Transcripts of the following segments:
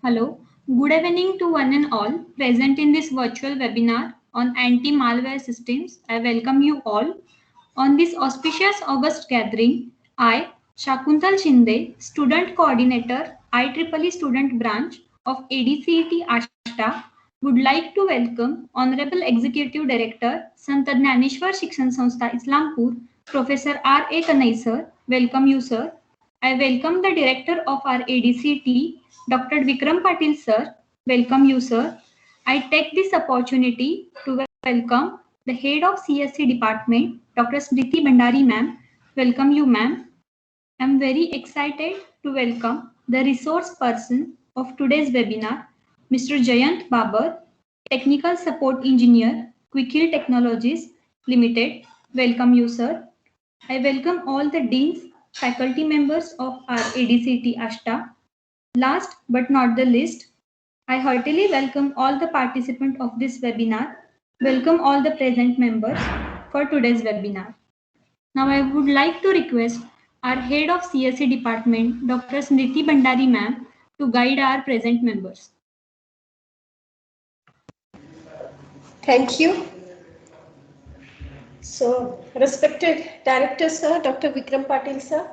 Hello, good evening to one and all present in this virtual webinar on anti-malware systems. I welcome you all. On this auspicious August gathering, I, Shakuntal Shinde, Student Coordinator, IEEE Student Branch of ADCET ASHTA, would like to welcome Honorable Executive Director, Sant Jnaneshwar Shikshan Sanstha Islampur, Professor R.A. Kanai sir. Welcome you, sir. I welcome the Director of our ADCT, Dr. Vikram Patil sir. Welcome you, sir. I take this opportunity to welcome the Head of CSC Department, Dr. Smriti Bhandari ma'am. Welcome you, ma'am. I am very excited to welcome the resource person of today's webinar, Mr. Jayant Babar, Technical Support Engineer, Quick Heal Technologies Limited. Welcome you, sir. I welcome all the deans, faculty members of our ADCT ASHTA. Last but not the least, I heartily welcome all the participants of this webinar. Welcome all the present members for today's webinar. Now I would like to request our Head of CSE Department, Dr. Smriti Bhandari ma'am, to guide our present members. Thank you. So, respected Director Sir, Dr. Vikram Patil Sir,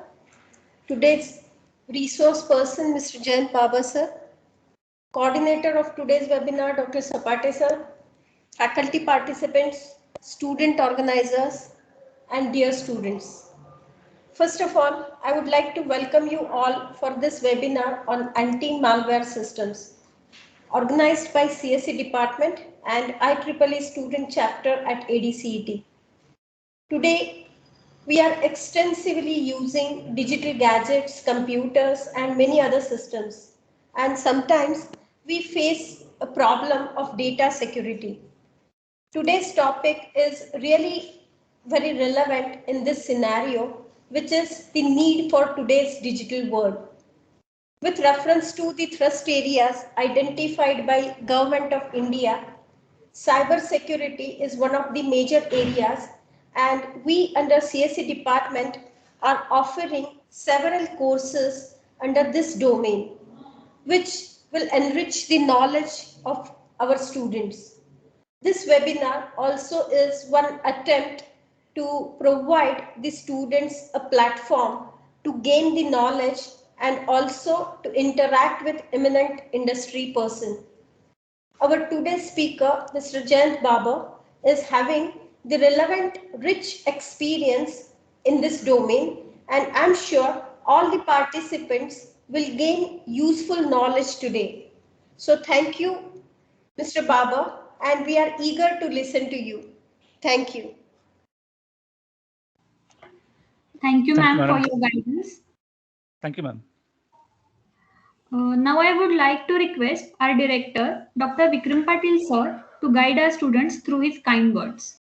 today's resource person, Mr. Jayant Baba Sir, coordinator of today's webinar, Dr. Sapate Sir, faculty participants, student organizers, and dear students. First of all, I would like to welcome you all for this webinar on anti-malware systems, organized by CSE Department and IEEE Student Chapter at ADCET. Today, we are extensively using digital gadgets, computers, and many other systems. And sometimes we face a problem of data security. Today's topic is really very relevant in this scenario, which is the need for today's digital world. With reference to the thrust areas identified by Government of India, cyber security is one of the major areas, and we under CSE department are offering several courses under this domain, which will enrich the knowledge of our students. This webinar also is one attempt to provide the students a platform to gain the knowledge and also to interact with eminent industry person. Our today's speaker, Mr. Jayant Baba, is having the relevant, rich experience in this domain, and I'm sure all the participants will gain useful knowledge today. So thank you, Mr. Baba, and we are eager to listen to you. Thank you. Thank you, ma'am, for your guidance. Thank you, ma'am. Now I would like to request our director, Dr. Vikram Patil sir, to guide our students through his kind words.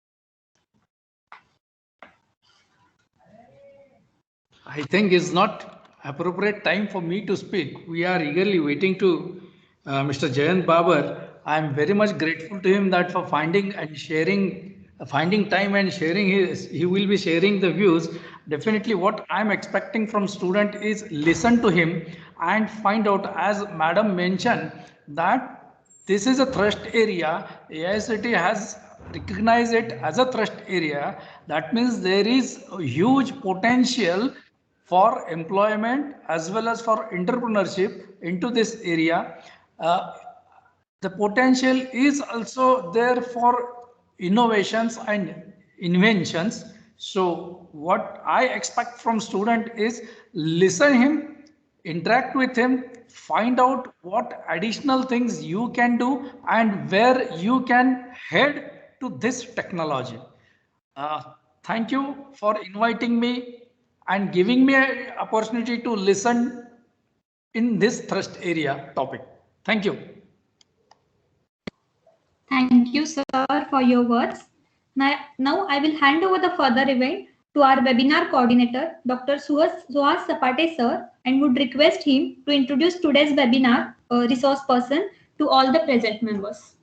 I think it's not appropriate time for me to speak. We are eagerly waiting to Mr. Jayant Babar. I am very much grateful to him that for finding time and sharing he will be sharing the views. Definitely what I am expecting from student is listen to him and find out, as madam mentioned, that this is a thrust area. AICT has recognized it as a thrust area. That means there is a huge potential for employment as well as for entrepreneurship into this area. The potential is also there for innovations and inventions. So what I expect from student is listen him, interact with him, find out what additional things you can do and where you can head to this technology. Thank you for inviting me and giving me an opportunity to listen in this thrust area topic. Thank you. Thank you, sir, for your words. Now I will hand over the further event to our webinar coordinator, Dr. Suhas Sapate, sir, and would request him to introduce today's webinar resource person to all the present members.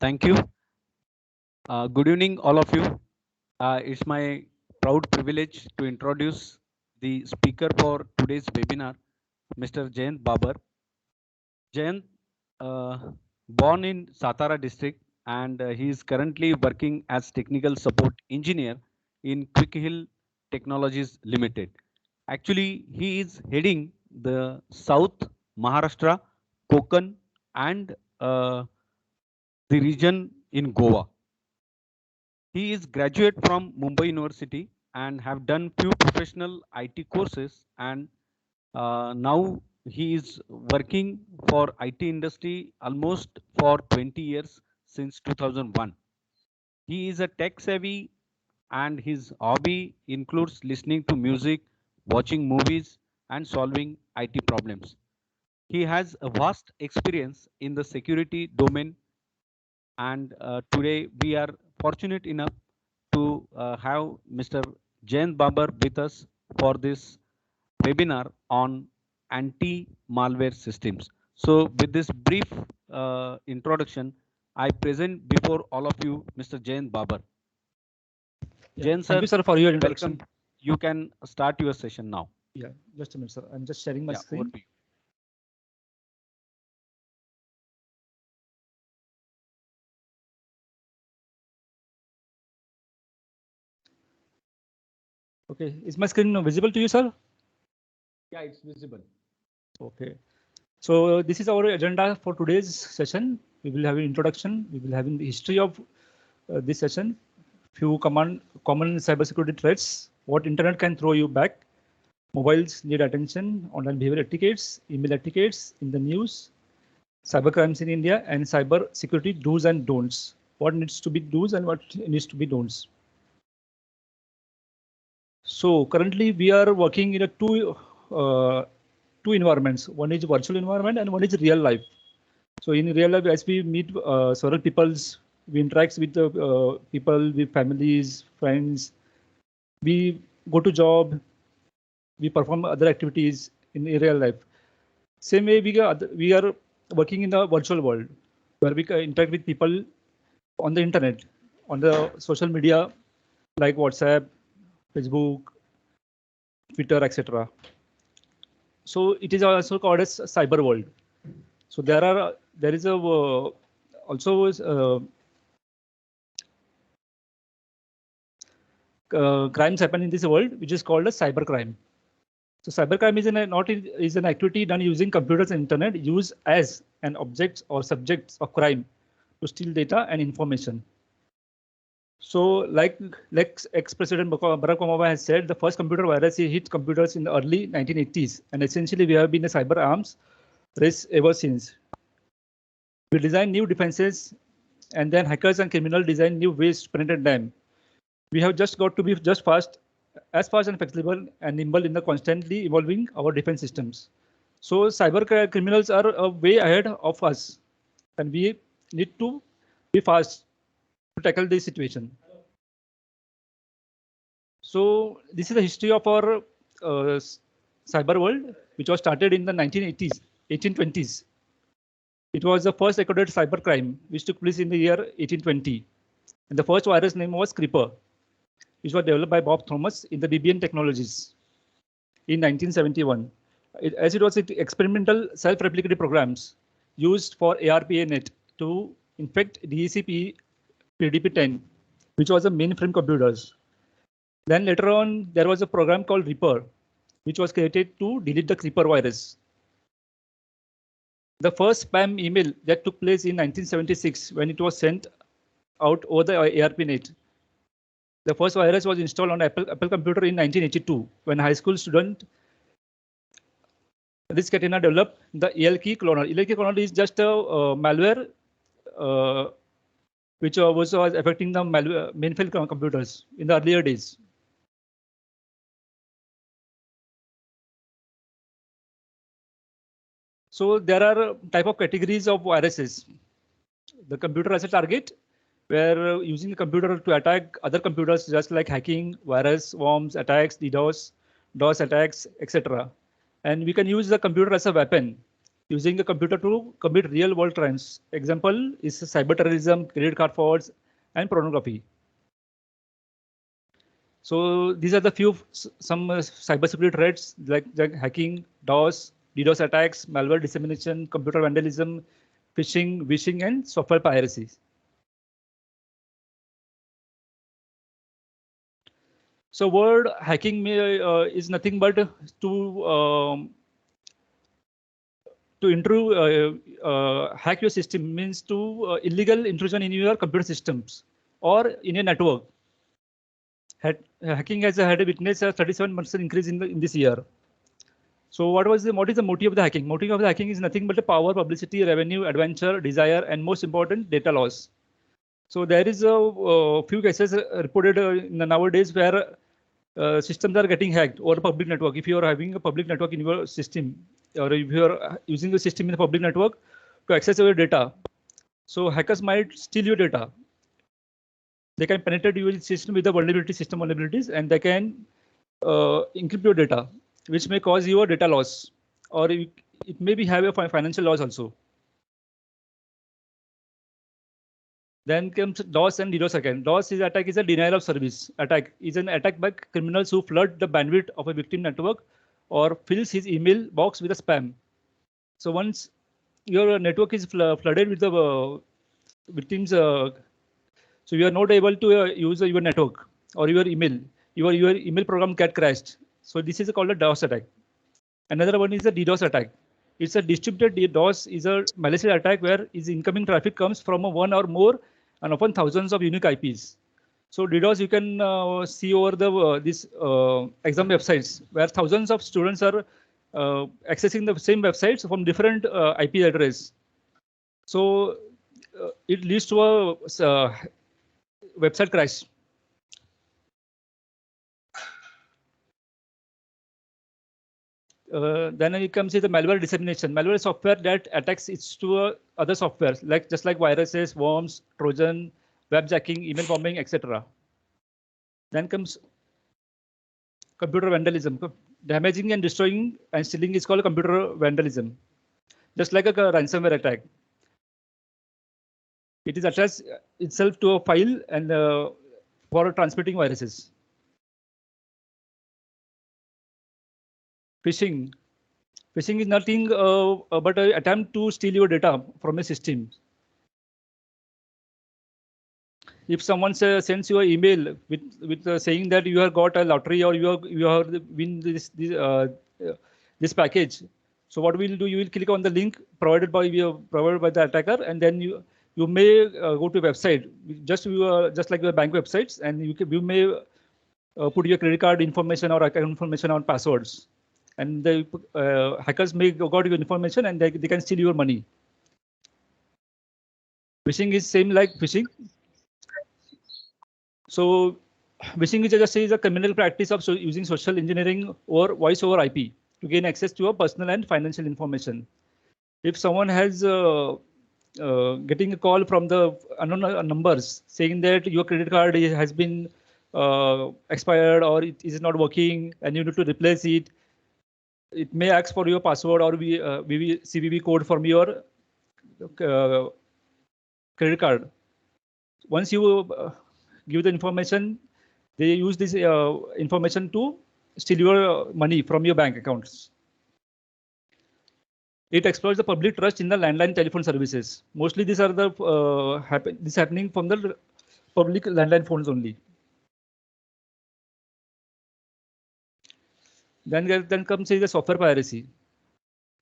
Thank you. Good evening, all of you. It's my proud privilege to introduce the speaker for today's webinar, Mr. Jayant Babar. Jayant, born in Satara district, and he is currently working as technical support engineer in Quick Hill Technologies Limited. Actually, he is heading the South Maharashtra, Konkan, and the region in Goa. He is graduate from Mumbai University and have done few professional IT courses, and now he is working for IT industry almost for 20 years since 2001. He is a tech savvy, and his hobby includes listening to music, watching movies, and solving IT problems. He has a vast experience in the security domain, and today we are fortunate enough to have Mr. Jayant Babar with us for this webinar on anti-malware systems. So with this brief introduction, I present before all of you Mr. Jayant Babar. Yeah. Jayant Thank sir, you, sir, for your welcome. introduction. You can start your session now. Yeah, just a minute, sir. I'm just sharing my Yeah, over screen. to you. Okay, is my screen visible to you, sir? Yeah, it's visible. Okay. So this is our agenda for today's session. We will have an introduction. We will have the history of this session. Few common cybersecurity threats. What internet can throw you back. Mobiles need attention. Online behavior etiquettes. Email etiquettes in the news. Cyber crimes in India and cyber security do's and don'ts. What needs to be do's and what needs to be don'ts. So currently we are working in a two environments. One is virtual environment and one is real life. So in real life, as we meet several peoples, we interact with the people, with families, friends. We go to job, we perform other activities in real life. Same way we are working in the virtual world where we interact with people on the internet, on the social media like WhatsApp, Facebook, Twitter, etc. So it is also called as cyber world. So there is a also crimes happen in this world, which is called a cyber crime. So cybercrime is an activity done using computers and internet used as an object or subjects of crime to steal data and information. So like ex-president Barack Obama has said, the first computer virus hit computers in the early 1980s, and essentially we have been a cyber arms race ever since. We design new defenses, and then hackers and criminals design new ways to penetrate them. We have just got to be as fast and flexible and nimble in the constantly evolving our defense systems. So cyber criminals are way ahead of us, and we need to be fast to tackle this situation. So this is the history of our cyber world, which was started in the 1980s, 1820s. It was the first recorded cyber crime, which took place in the year 1820. And the first virus name was Creeper, which was developed by Bob Thomas in the BBN Technologies in 1971. As it was experimental self-replicating programs used for ARPANET to infect DEC PDP-10, which was a mainframe computers. Then later on, there was a program called Reaper, which was created to delete the Creeper virus. The first spam email that took place in 1976 when it was sent out over the ARPANET. The first virus was installed on Apple computer in 1982 when a high school student Risk Katina developed the ELKey cloner. ELKey cloner is just a malware which was affecting the mainframe computers in the earlier days. So there are type of categories of viruses. The computer as a target, where using a computer to attack other computers, just like hacking, virus, worms, attacks, DOS attacks, etc. And we can use the computer as a weapon, using the computer to commit real world crimes. Example is cyber terrorism, credit card frauds, and pornography. So these are the some cybersecurity threats like hacking, DOS, DDoS attacks, malware dissemination, computer vandalism, phishing, vishing, and software piracy. So word hacking is nothing but to hack your system, means to illegal intrusion in your computer systems or in your network. Hacking has had a witness a 37% increase in this year. So what is the motive of the hacking? Motive of the hacking is nothing but the power, publicity, revenue, adventure, desire, and most important, data loss. So there is a few cases reported nowadays where systems are getting hacked over a public network. If you are having a public network in your system, or if you are using the system in the public network to access your data, so hackers might steal your data. They can penetrate your system with the system vulnerabilities, and they can encrypt your data, which may cause you a data loss, or it may be have a financial loss also. Then comes DOS and DDoS again. DOS attack is a denial of service attack. Is an attack by criminals who flood the bandwidth of a victim network or fills his email box with a spam. So once your network is flooded with the victims, so you are not able to use your network or your email. Your email program get crashed. So this is called a DOS attack. Another one is a DDoS attack. It's a distributed DOS is a malicious attack where is incoming traffic comes from one or more and often thousands of unique IPs. So DDoS you can see over the this exam websites where thousands of students are accessing the same websites from different IP address. So it leads to a website crash. Then it comes to the malware dissemination. Malware software that attacks it to other software, just like viruses, worms, Trojan, webjacking, email bombing, etc. Then comes computer vandalism. Damaging and destroying and stealing is called computer vandalism. Just like a ransomware attack. It is attached itself to a file and for transmitting viruses. Phishing. Phishing is nothing but an attempt to steal your data from a system. If someone sends you an email with saying that you have got a lottery or you have win this package, so what will do? You will click on the link provided by the attacker, and then you may go to a website just like your bank websites, and you may put your credit card information or account information on passwords, and the hackers may got your information and they can steal your money. Phishing is same like phishing. So phishing is a criminal practice of using social engineering or voice over IP to gain access to your personal and financial information. If someone has getting a call from the unknown numbers saying that your credit card has been expired or it is not working and you need to replace it, it may ask for your password or CVV code from your credit card. Once you give the information, they use this information to steal your money from your bank accounts. It exploits the public trust in the landline telephone services. Mostly these are the this happening from the public landline phones only. Then comes the software piracy.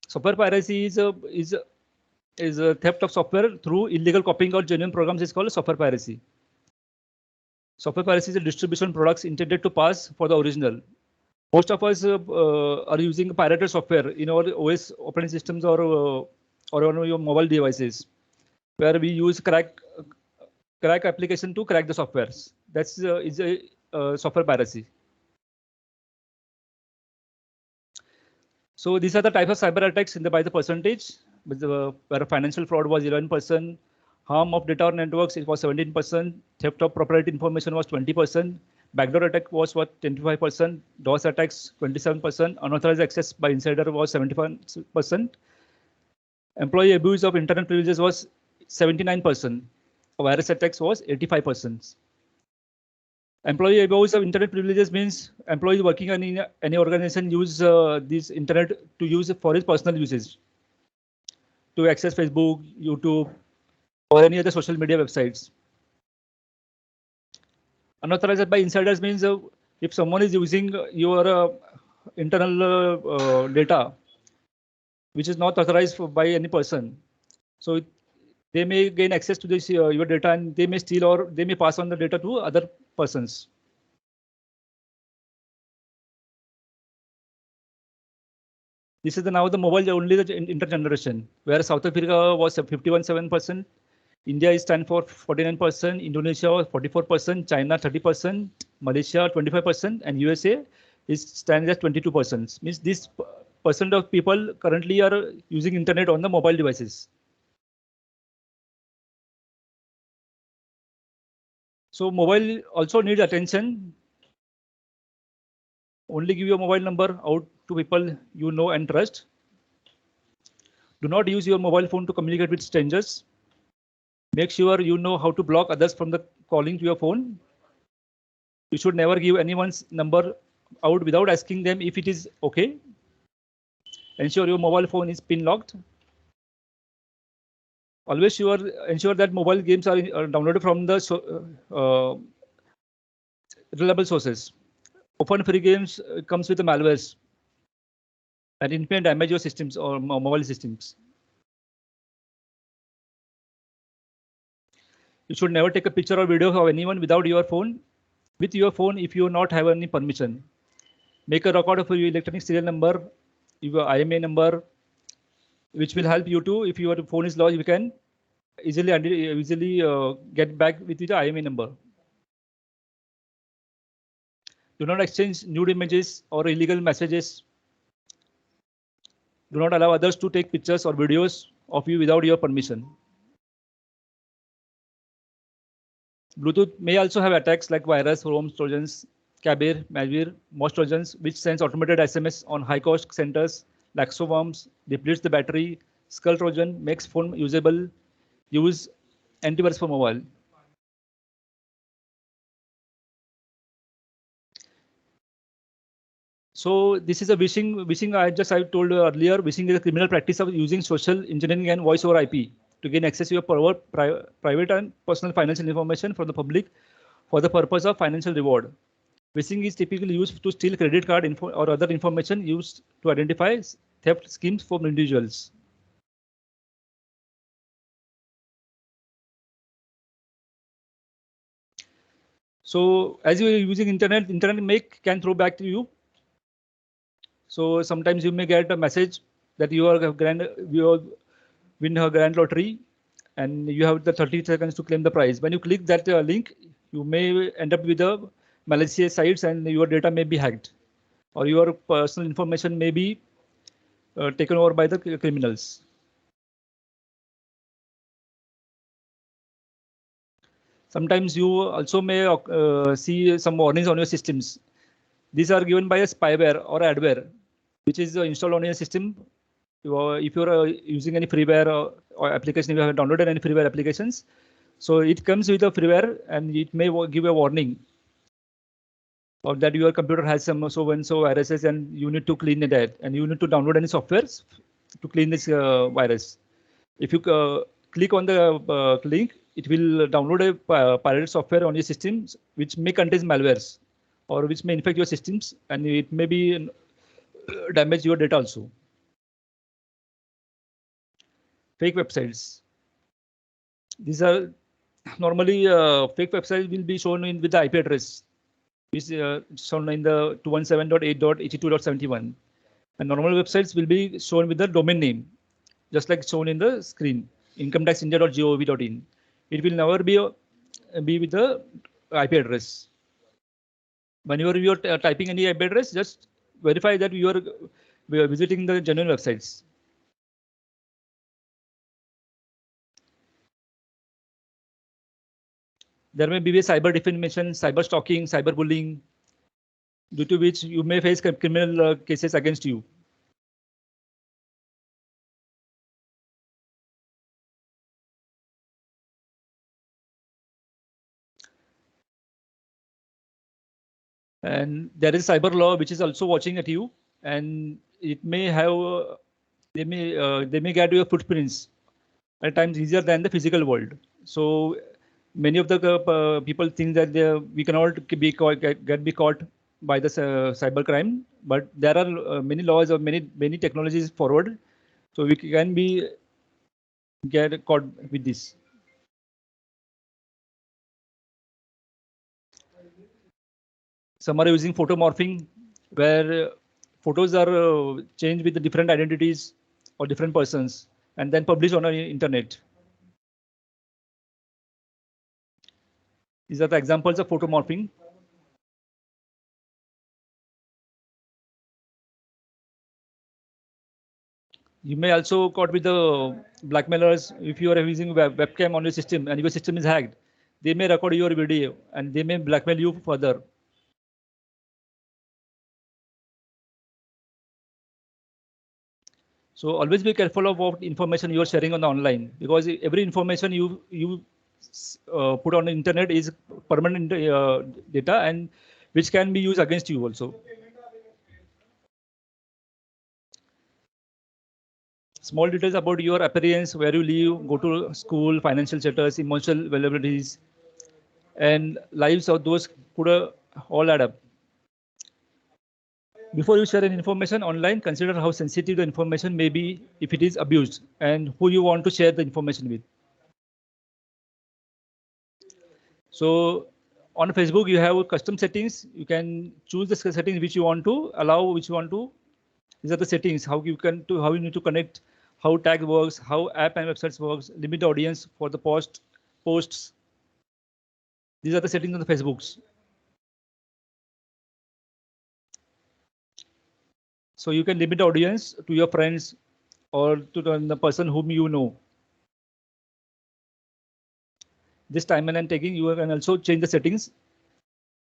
Software piracy is a theft of software through illegal copying or genuine programs is called software piracy. Software piracy is a distribution products intended to pass for the original. Most of us are using pirated software in our OS operating systems or on your mobile devices, where we use crack application to crack the softwares. That's is a software piracy. So these are the types of cyber attacks by the percentage. Where financial fraud was 11%, harm of data or networks it was 17%, theft of proprietary information was 20%, backdoor attack was 25%, DOS attacks 27%, unauthorized access by insider was 75%, employee abuse of internet privileges was 79%, virus attacks was 85%. Employee abuse of internet privileges means employees working in any organization use this internet to use for his personal usage, to access Facebook, YouTube, or any other social media websites. Unauthorized by insiders means if someone is using your internal data, which is not authorized by any person, so they may gain access to this your data, and they may steal or they may pass on the data to other persons. This is now the mobile only the intergeneration, where South Africa was 51.7%, India is stand for 49%, Indonesia 44%, China 30%, Malaysia 25%, and USA is stands at 22%. Means this percent of people currently are using internet on the mobile devices. So mobile also needs attention. Only give your mobile number out to people you know and trust. Do not use your mobile phone to communicate with strangers. Make sure you know how to block others from the calling to your phone. You should never give anyone's number out without asking them if it is okay. Ensure your mobile phone is pin locked. Always ensure that mobile games are downloaded from the reliable sources. Often free games comes with the malwares and it may damage your systems or mobile systems. You should never take a picture or video of anyone without your phone. With your phone, if you not have any permission, make a record of your electronic serial number, your IMA number, which will help you to, if your phone is lost, you can easily get back with the IMA number. Do not exchange nude images or illegal messages. Do not allow others to take pictures or videos of you without your permission. Bluetooth may also have attacks like virus, ROM trojans, Kabir, malware, most trojans, which sends automated SMS on high-cost centers, Laxoworms, depletes the battery, Skull Trojan makes phone usable, use antivirus for mobile. So this is a wishing I told earlier, wishing is a criminal practice of using social engineering and voice over IP to gain access to your private and personal financial information from the public for the purpose of financial reward. Phishing is typically used to steal credit card info or other information used to identify theft schemes from individuals. So as you are using internet can throw back to you. So sometimes you may get a message that you win a grand lottery and you have the 30 seconds to claim the prize. When you click that link, you may end up with a malicious sites and your data may be hacked or your personal information may be taken over by the criminals. Sometimes you also may see some warnings on your systems. These are given by a spyware or adware, which is installed on your system. If you're using any freeware or application, if you have downloaded any freeware applications, so it comes with a freeware and it may give a warning or that your computer has some so viruses and you need to clean that and you need to download any softwares to clean this virus. If you click on the link, it will download a pirate software on your systems, which may contain malwares or which may infect your systems and it may be damage your data also. Fake websites. These are normally fake websites will be shown with the IP address, which is shown in the 217.8.82.71. And normal websites will be shown with the domain name, just like shown in the screen, incometaxindia.gov.in. It will never be with the IP address. Whenever you are typing any IP address, just verify that you are visiting the genuine websites. There may be a cyber defamation, cyber stalking, cyber bullying, due to which you may face criminal cases against you. And there is cyber law which is also watching at you, and it may have they may get your footprints at times easier than the physical world. So many of the people think that we cannot be caught, get be caught by the cyber crime, but there are many laws or many technologies forward, so we can be get caught with this. Some are using photo morphing, where photos are changed with the different identities or different persons and then published on the internet. These are the examples of photo morphing. You may also caught with the blackmailers if you are using webcam on your system and your system is hacked. They may record your video and they may blackmail you further. So always be careful of what information you are sharing on the online, because every information you put on the internet is permanent data and which can be used against you also. Small details about your appearance, where you live, go to school, financial status, emotional vulnerabilities, and lives of those could all add up. Before you share any information online, consider how sensitive the information may be if it is abused and who you want to share the information with. So on Facebook, you have custom settings. You can choose the settings which you want to allow, which you want to. These are the settings, how you can to how you need to connect, how tag works, how app and websites works, limit the audience for the posts. These are the settings on the Facebooks. So you can limit the audience to your friends or to the person whom you know. This timeline and tagging, you can also change the settings.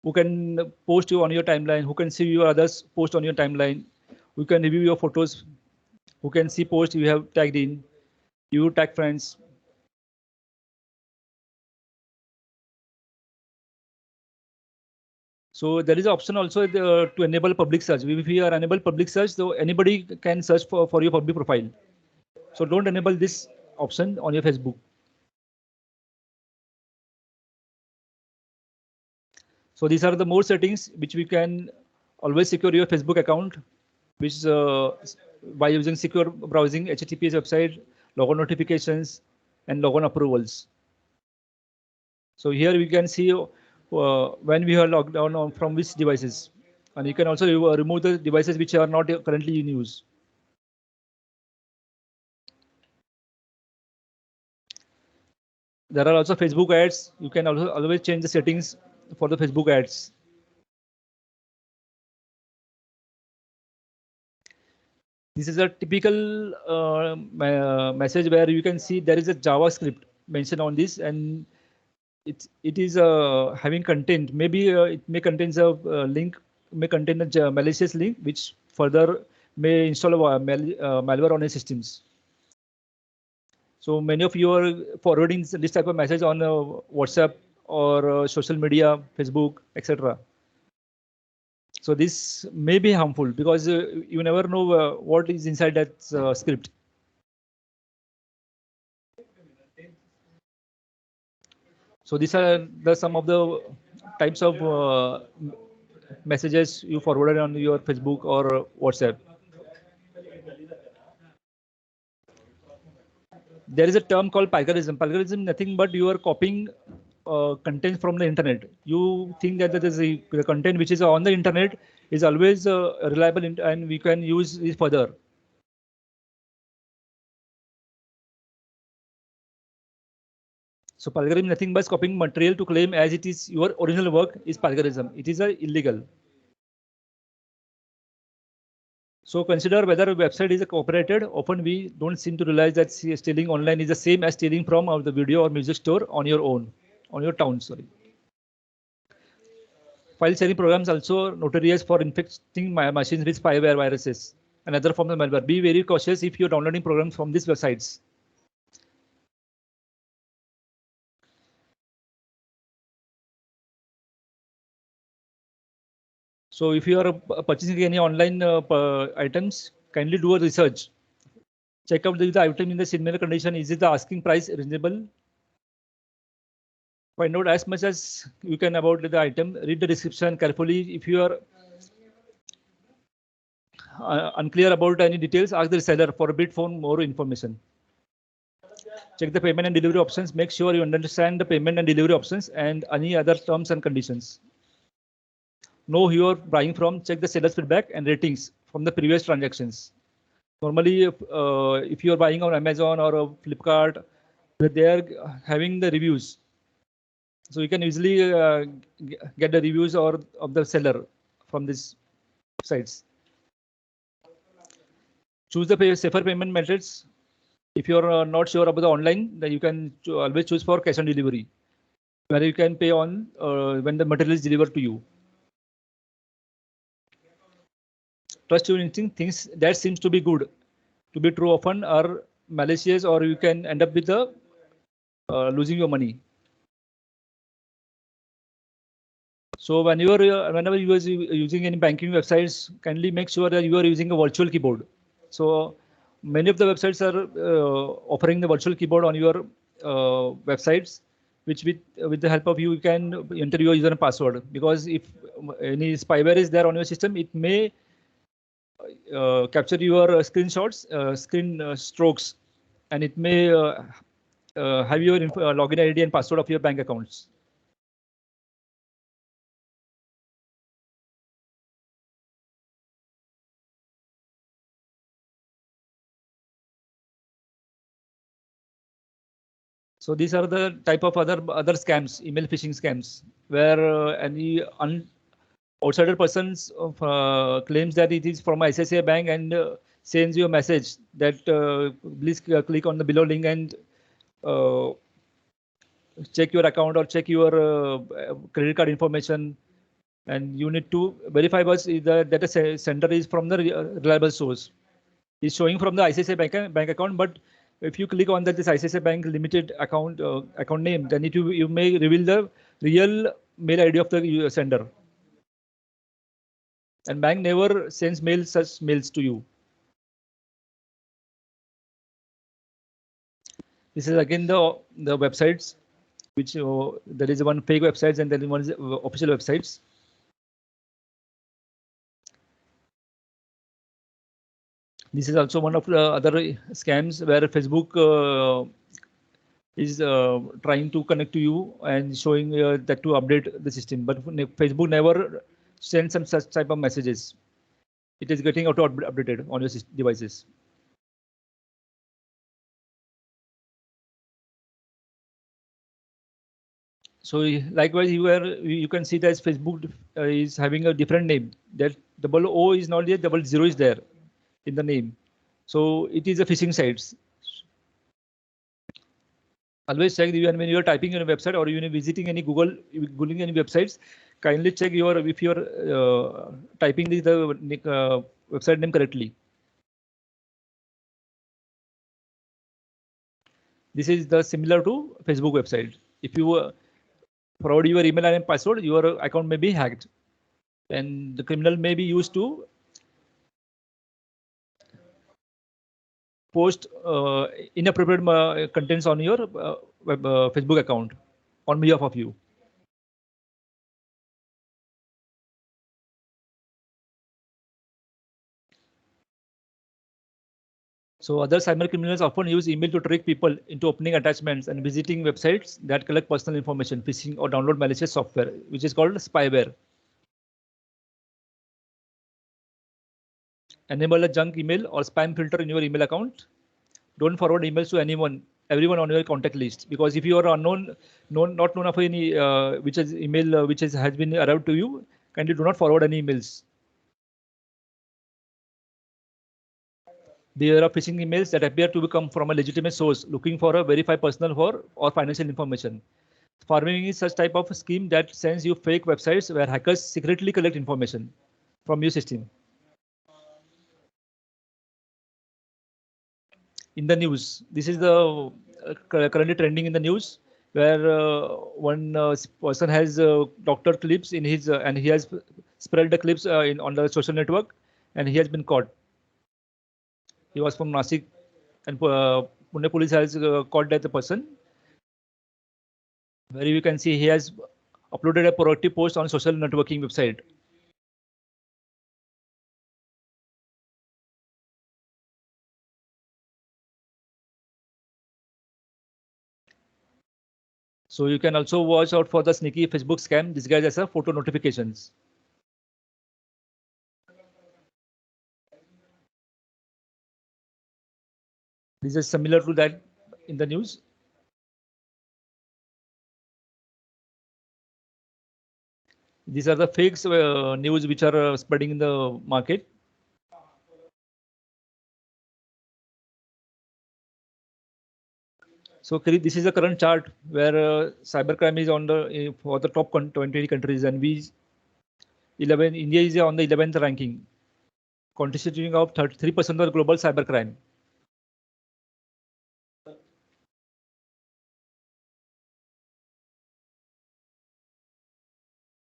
Who can post you on your timeline? Who can see your others post on your timeline? Who can review your photos? Who can see posts you have tagged in? You tag friends. So there is an option also to enable public search. If you are enable public search, so anybody can search for your public profile. So don't enable this option on your Facebook. So these are the more settings which we can always secure your Facebook account, which by using secure browsing, HTTPS website, logon notifications, and logon approvals. So here we can see when we are logged on from which devices, and you can also remove the devices which are not currently in use. There are also Facebook ads. You can also always change the settings for the Facebook ads. This is a typical message where you can see there is a JavaScript mentioned on this, and it is having content. Maybe it may contain a link, may contain a malicious link, which further may install malware on your systems. So many of you are forwarding this type of message on WhatsApp or social media, Facebook, etc. So this may be harmful because you never know what is inside that script. So these are some of the types of messages you forwarded on your Facebook or WhatsApp. There is a term called plagiarism. Plagiarism, nothing but you are copying content from the internet. You think that the content which is on the internet is always reliable and we can use it further. So plagiarism, nothing but copying material to claim as it is your original work is plagiarism. It is illegal. So consider whether a website is copyrighted. Often we don't seem to realize that stealing online is the same as stealing from the video or music store on your own, on your town, sorry. File sharing programs also notorious for infecting machines with spyware viruses and other forms of malware. Be very cautious if you're downloading programs from these websites. So if you are purchasing any online items, kindly do a research. Check out the item in the similar condition. Is it the asking price reasonable? Find out as much as you can about the item. Read the description carefully. If you are unclear about any details, ask the seller for a bit for more information. Check the payment and delivery options. Make sure you understand the payment and delivery options and any other terms and conditions. Know who you are buying from. Check the seller's feedback and ratings from the previous transactions. Normally, if you are buying on Amazon or Flipkart, they are having the reviews. So you can easily get the reviews or of the seller from these sites. Choose the safer payment methods. If you're not sure about the online, then you can always choose for cash on delivery, where you can pay on when the material is delivered to you. Trust your instinct. Things that seems to be good, to be true often are malicious, or you can end up with the losing your money. So whenever you are using any banking websites, kindly make sure that you are using a virtual keyboard. So many of the websites are offering the virtual keyboard on your websites, which with the help of you can enter your user and password. Because if any spyware is there on your system, it may capture your screenshots, screen strokes, and it may have your login ID and password of your bank accounts. So these are the type of other scams, email phishing scams, where any outsider persons claims that it is from ICICI Bank and sends you a message that please click on the below link and check your account or check your credit card information, and you need to verify that the sender is from the reliable source. It's showing from the ICICI bank account, but if you click on this ICICI Bank Limited account name, then you may reveal the real mail ID of the sender. And bank never sends such mails to you. This is again the websites, which there is one fake websites and then one is official websites. This is also one of the other scams where Facebook is trying to connect to you and showing that to update the system, but Facebook never sends some such type of messages. It is getting auto updated on your devices. So likewise, you can see that Facebook is having a different name. That double O is not there, 00 is there in the name. So it is a phishing sites. Always check when you are typing on a website or you are visiting any Googling any websites. Kindly check if you are typing the website name correctly. This is the similar to Facebook website. If you provide your email and password, your account may be hacked, and the criminal may be used to post inappropriate contents on your Facebook account on behalf of you. So other cyber criminals often use email to trick people into opening attachments and visiting websites that collect personal information, phishing or download malicious software, which is called spyware. Enable a junk email or spam filter in your email account. Don't forward emails to everyone on your contact list, because if you are not known of any which is email which has been arrived to you, kindly do not forward any emails. There are phishing emails that appear to come from a legitimate source looking for a verified personal or financial information. Farming is such type of scheme that sends you fake websites where hackers secretly collect information from your system. In the news, this is the currently trending in the news, where one person has doctor clips in his and he has spread the clips on the social network, and he has been caught. He was from Nasik, and Pune police has caught that person. Where you can see he has uploaded a proactive post on social networking website. So you can also watch out for the sneaky Facebook scam disguised as a photo notifications. This is similar to that in the news. These are the fakes news which are spreading in the market. So this is the current chart where cybercrime is on the for the top 20 countries, and India is on the 11th ranking, constituting of 33% of global cybercrime.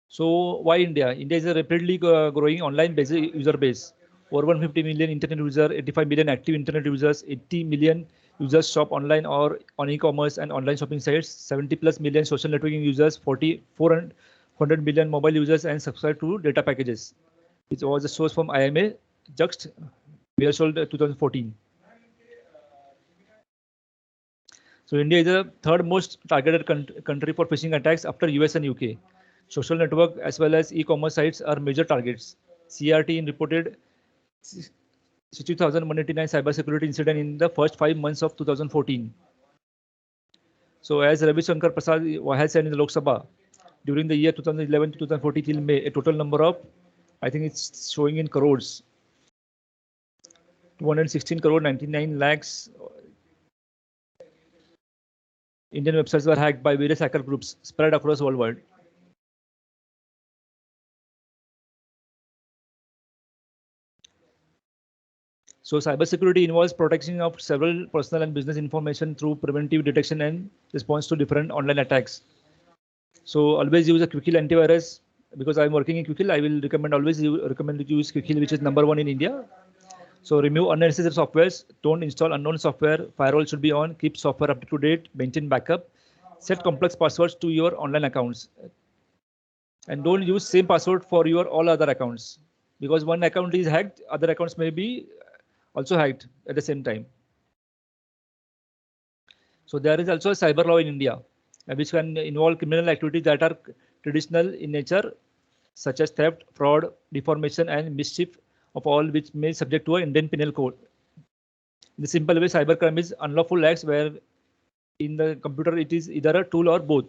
So why India? India is a rapidly growing online user base. Over 150 million internet users, 85 million active internet users, 80 million users shop online or on e-commerce and online shopping sites, 70 plus million social networking users, 400 million mobile users, and subscribe to data packages. It was a source from IMA, Juxt, Beersold 2014. So India is the third most targeted country for phishing attacks after US and UK. Social network as well as e-commerce sites are major targets. CRT reported 60,189 cybersecurity incident in the first 5 months of 2014. So as Ravi Shankar Prasad has said in the Lok Sabha, during the year 2011 to 2014 till May, a total number of, I think it's showing in crores, 216 crore 99 lakhs Indian websites were hacked by various hacker groups spread across the world. So cybersecurity involves protection of several personal and business information through preventive detection and response to different online attacks. So always use a Quickheal antivirus. Because I'm working in Quickheal, I will always recommend to use Quickheal, which is #1 in India. So remove unnecessary softwares, don't install unknown software, firewall should be on, keep software up to date, maintain backup, set complex passwords to your online accounts. And don't use same password for your all other accounts. Because one account is hacked, other accounts may be also hacked at the same time. So there is also a cyber law in India, which can involve criminal activities that are traditional in nature, such as theft, fraud, deformation, and mischief of all which may subject to an Indian Penal Code. In the simple way, cybercrime is unlawful acts where in the computer it is either a tool or both.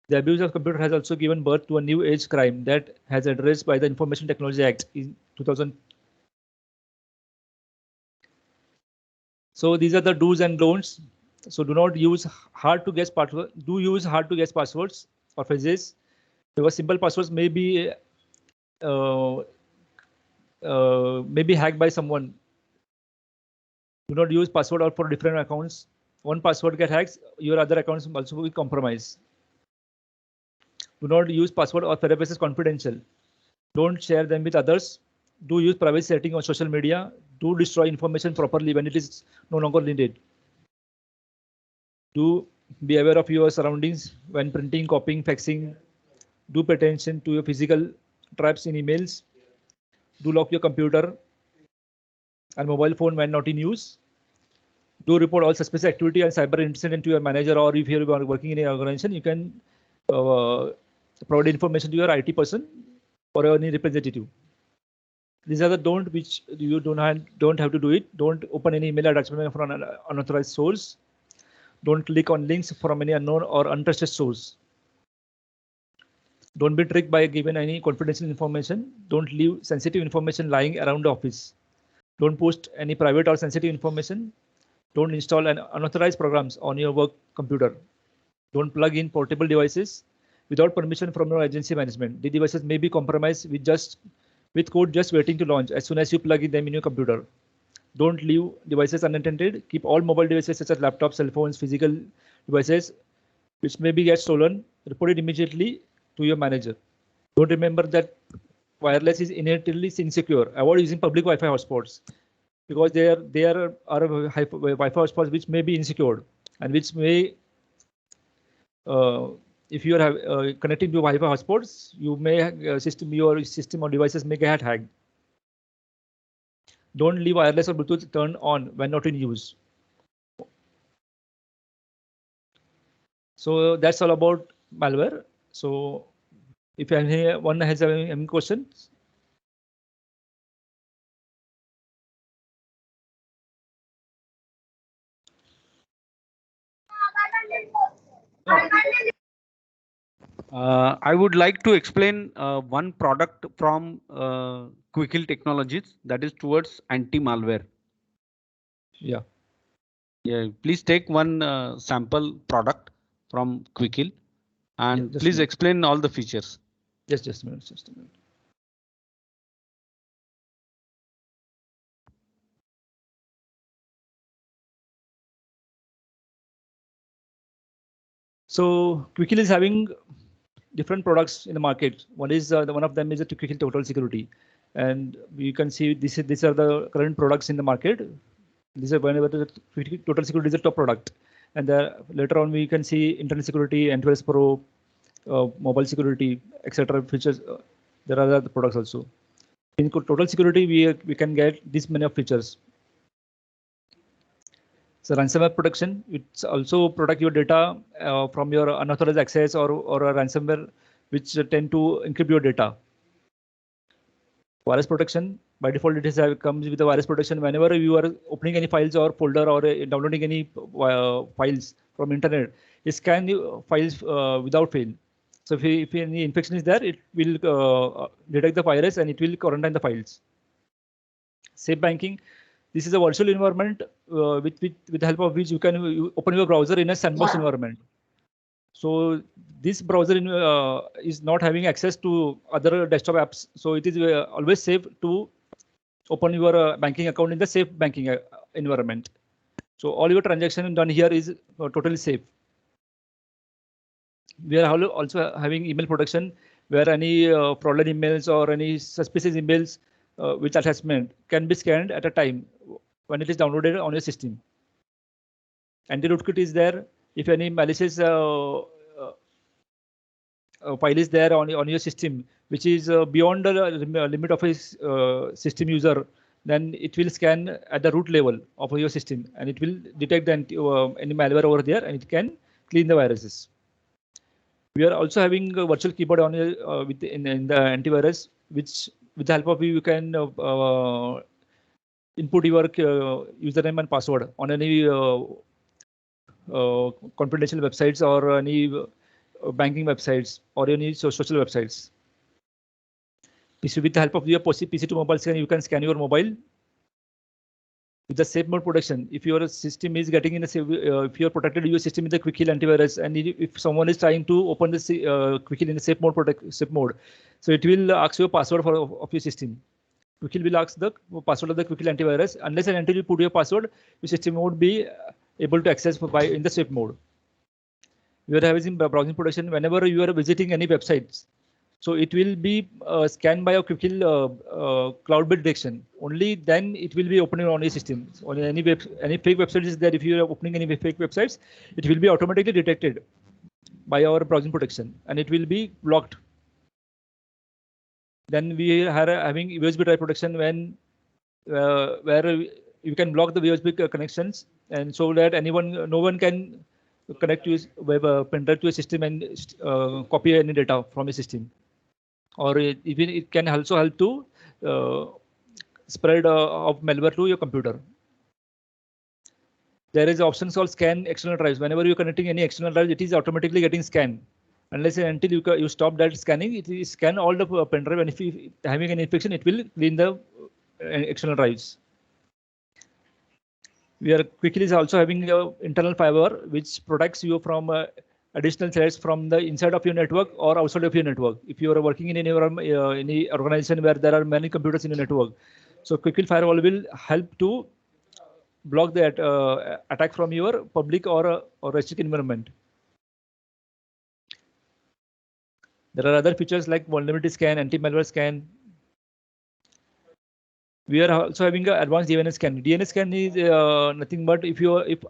The abuse of computer has also given birth to a new age crime that has addressed by the Information Technology Act in 2000. So these are the do's and don'ts. So do not use hard to guess passwords. Do use hard to guess passwords or phrases. Because simple passwords may be hacked by someone. Do not use password or for different accounts. One password get hacked, your other accounts also will be compromised. Do not use password or phrases confidential. Don't share them with others. Do use privacy setting on social media. Do destroy information properly when it is no longer needed. Do be aware of your surroundings when printing, copying, faxing. Do pay attention to your physical traps in emails. Do lock your computer and mobile phone when not in use. Do report all suspicious activity and cyber incident to your manager, or if you are working in an organization, you can provide information to your IT person or any representative. These are the don't which you don't have to do it. Don't open any email attachment from an unauthorized source. Don't click on links from any unknown or untrusted source. Don't be tricked by giving any confidential information. Don't leave sensitive information lying around the office. Don't post any private or sensitive information. Don't install unauthorized programs on your work computer. Don't plug in portable devices without permission from your agency management. The devices may be compromised with code just waiting to launch as soon as you plug in them in your computer. Don't leave devices unattended. Keep all mobile devices such as laptops, cell phones, physical devices which may be get stolen. Report it immediately to your manager. Don't remember that wireless is innately insecure. Avoid using public Wi-Fi hotspots because there are Wi-Fi hotspots which may be insecure and which may, if you are connecting to Wi-Fi hotspots, you may your system or devices may get hacked. Don't leave wireless or Bluetooth turned on when not in use. So that's all about malware. So if anyone has any questions. I would like to explain one product from Quick Heal Technologies that is towards anti-malware. Yeah. Yeah. Please take one sample product from Quick Heal and Yeah, please explain all the features. Just a minute. Just a minute. So Quick Heal is having different products in the market. One of them is a Quick Heal Total Security, and you can see these are the current products in the market. These are whenever the Total Security is a top product, and later on we can see Internet Security, Antivirus Pro, Mobile Security, etc. features. There are other products also. In Total Security, we can get these many of features. So ransomware protection, it's also protect your data from your unauthorized access or a ransomware which tend to encrypt your data. Virus protection, by default it comes with the virus protection whenever you are opening any files or folder or downloading any files from internet. It scan the files without fail. So if any infection is there, it will detect the virus and it will quarantine the files. Safe banking. This is a virtual environment with the help of which you can open your browser in a sandbox environment. So this browser is not having access to other desktop apps. So it is always safe to open your banking account in the safe banking environment. So all your transaction done here is totally safe. We are also having email protection where any fraudulent emails or any suspicious emails with attachment can be scanned at a time when it is downloaded on your system. Anti-rootkit is there. If any malicious file is there on your system, which is beyond the limit of a system user, then it will scan at the root level of your system and it will detect any malware over there and it can clean the viruses. We are also having a virtual keyboard on in the antivirus, which with the help of you can input your username and password on any confidential websites or any banking websites or any social websites. With the help of your PC to mobile scan, you can scan your mobile with the safe mode protection. If your system is getting in a safe, if you're protected your system with the Quick Heal antivirus, and if someone is trying to open the Quick Heal in the safe mode, so it will ask your password of your system. Quick Heal will ask the password of the Quick Heal antivirus. Unless and until you put your password, your system won't be able to access in the safe mode. We are having browsing protection whenever you are visiting any websites. So it will be scanned by a Quick Heal cloud-based detection. Only then it will be opening on your system. On any fake websites is there. If you are opening any fake websites, it will be automatically detected by our browsing protection, and it will be blocked. Then we are having USB drive protection when where you can block the USB connections, and so that no one can connect to web pen drive to a system and copy any data from a system. Or even it can also help to spread of malware to your computer. There is options called scan external drives. Whenever you're connecting any external drive, it is automatically getting scanned. Unless and until you stop that scanning, it will scan all the pen drive, and if you having an infection, it will clean the external drives. We are quickly also having internal firewall, which protects you from additional threats from the inside of your network or outside of your network. If you are working in any organization where there are many computers in a network, so Quick Heal firewall will help to block that attack from your public or restricted environment. There are other features like vulnerability scan, anti-malware scan, We are also having an advanced DNS scan. DNS scan is nothing but if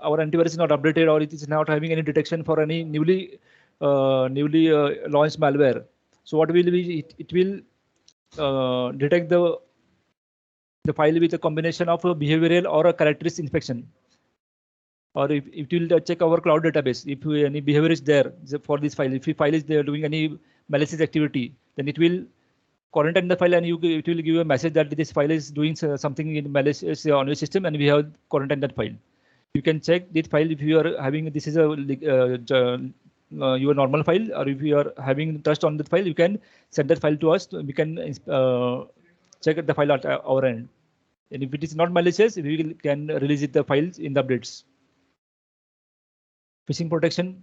our antivirus is not updated or it is not having any detection for any newly launched malware. So what will be it will detect the file with a combination of a behavioral or a characteristic inspection. Or if it will check our cloud database, if any behavior is there for this file, if the file is there doing any malicious activity, then it will quarantine the file and it will give you a message that this file is doing something in malicious on your system and we have quarantined that file. You can check this file if you are having this is a your normal file, or if you are having trust on that file, you can send that file to us. We can check the file at our end. And if it is not malicious, we can release the files in the updates. Phishing protection.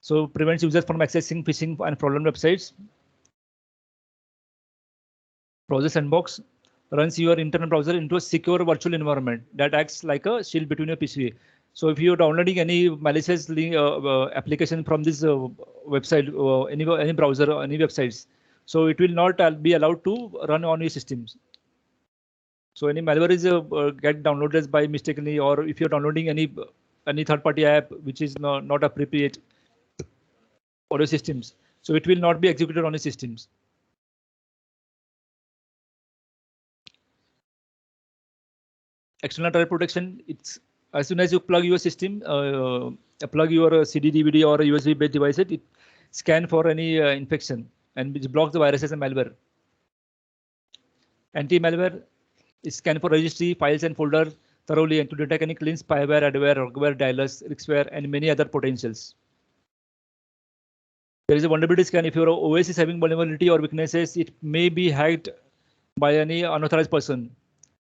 So prevents users from accessing phishing and fraudulent websites. Browser Sandbox runs your internet browser into a secure virtual environment that acts like a shield between your PC. So if you're downloading any malicious application from this website, any browser or any websites, so it will not be allowed to run on your systems. So any malware is get downloaded by mistakenly, or if you're downloading any third-party app which is not appropriate for your systems, so it will not be executed on your systems. External drive protection. It's as soon as you plug your system, plug your CD, DVD, or a USB-based device, it scan for any infection and which blocks the viruses and malware. Anti-malware is scan for registry, files, and folders thoroughly and to detect any clean spyware, adware, rogueware, dialers, riskware, and many other potentials. There is a vulnerability scan. If your OS is having vulnerability or weaknesses, it may be hacked by any unauthorized person.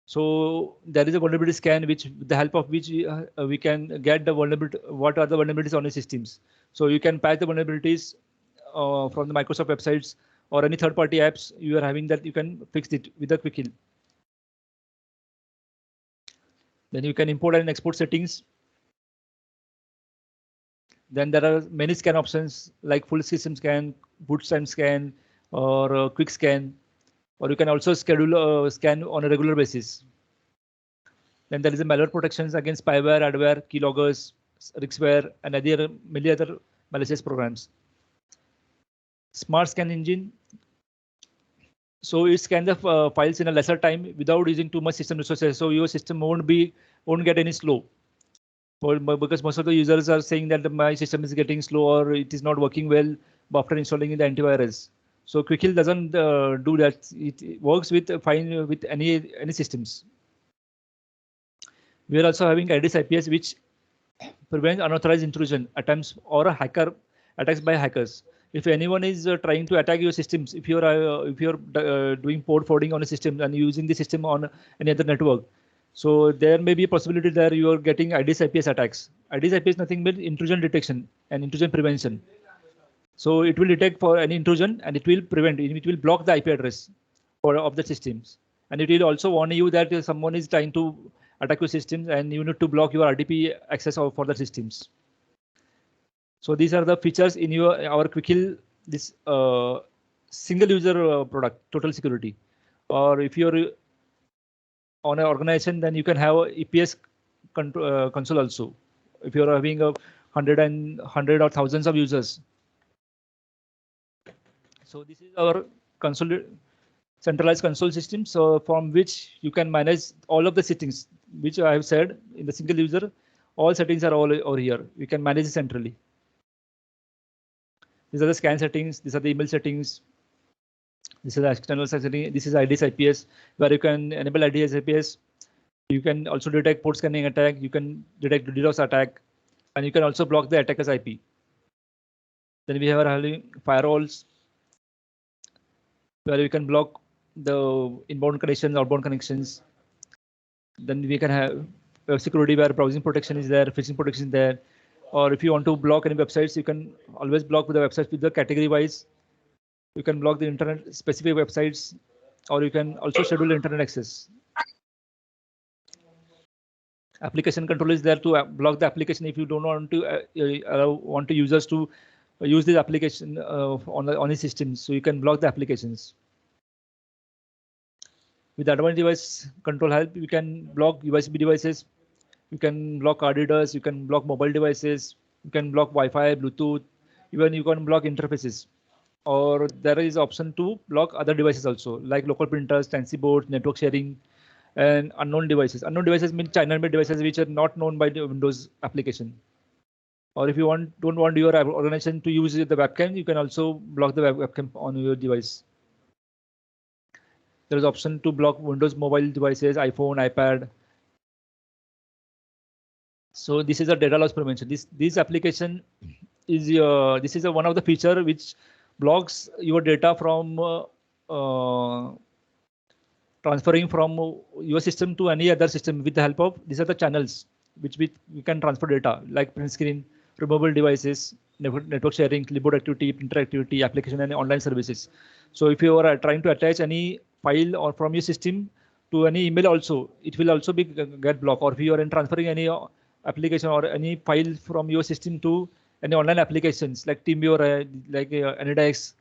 So there is a vulnerability scan, which with the help of which we can get the vulnerability. What are the vulnerabilities on the systems? So you can patch the vulnerabilities from the Microsoft websites or any third-party apps you are having, that you can fix it with a quick heal. Then you can import and export settings. Then there are many scan options like full system scan, bootstrap scan, or quick scan, or you can also schedule scan on a regular basis. Then there is a malware protections against spyware, adware, keyloggers, riskware, and many other malicious programs. Smart Scan Engine. So it scans the files in a lesser time without using too much system resources. So your system won't get any slow. Because most of the users are saying that my system is getting slow or it is not working well after installing the antivirus. So Quick Heal doesn't do that. It works with fine with any systems. We are also having IDS IPS, which prevents unauthorized intrusion attempts or attacks by hackers. If anyone is trying to attack your systems, if you're doing port forwarding on a system and using the system on any other network, so there may be a possibility that you are getting IDS IPS attacks. IDS IPS is nothing but intrusion detection and intrusion prevention. So it will detect for any intrusion and it will prevent. It will block the IP address of the systems, and it will also warn you that someone is trying to attack your systems and you need to block your RDP access for the systems. So these are the features in our Quick Heal, this single user product, Total Security. Or if you're on an organization, then you can have EPS console also. If you're having 100 or thousands of users. So this is our centralized console system. So from which you can manage all of the settings, which I have said in the single user, all settings are all over here. You can manage it centrally. These are the scan settings. These are the email settings. This is the external setting. This is IDS IPS, where you can enable IDS IPS. You can also detect port scanning attack. You can detect DDoS attack, and you can also block the attacker's IP. Then we have having firewalls, where you can block the inbound connections, outbound connections. Then we can have security, where browsing protection is there, phishing protection is there. Or if you want to block any websites, you can always block with the websites with the category wise. You can block the internet specific websites, or you can also schedule internet access. Application control is there to block the application if you don't want to want users to use this application on the system. So you can block the applications. With advanced device control help, you can block USB devices, you can block card readers, you can block mobile devices, you can block Wi-Fi, Bluetooth, even you can block interfaces. Or there is option to block other devices also, like local printers, fancy boards, network sharing, and unknown devices. Unknown devices mean China-made devices which are not known by the Windows application. Or if you don't want your organization to use the webcam, you can also block the webcam on your device. There is option to block Windows mobile devices, iPhone, iPad. So this is a data loss prevention. This application is this is one of the feature which blocks your data from transferring from your system to any other system with the help of these are the channels which we can transfer data, like print screen, removable devices, network sharing, clipboard activity, printer activity, application, and online services. So if you are trying to attach any file or from your system to any email also, it will also be get blocked. Or if you are transferring any application or any file from your system to any online applications like TeamViewer, like AnyDesk,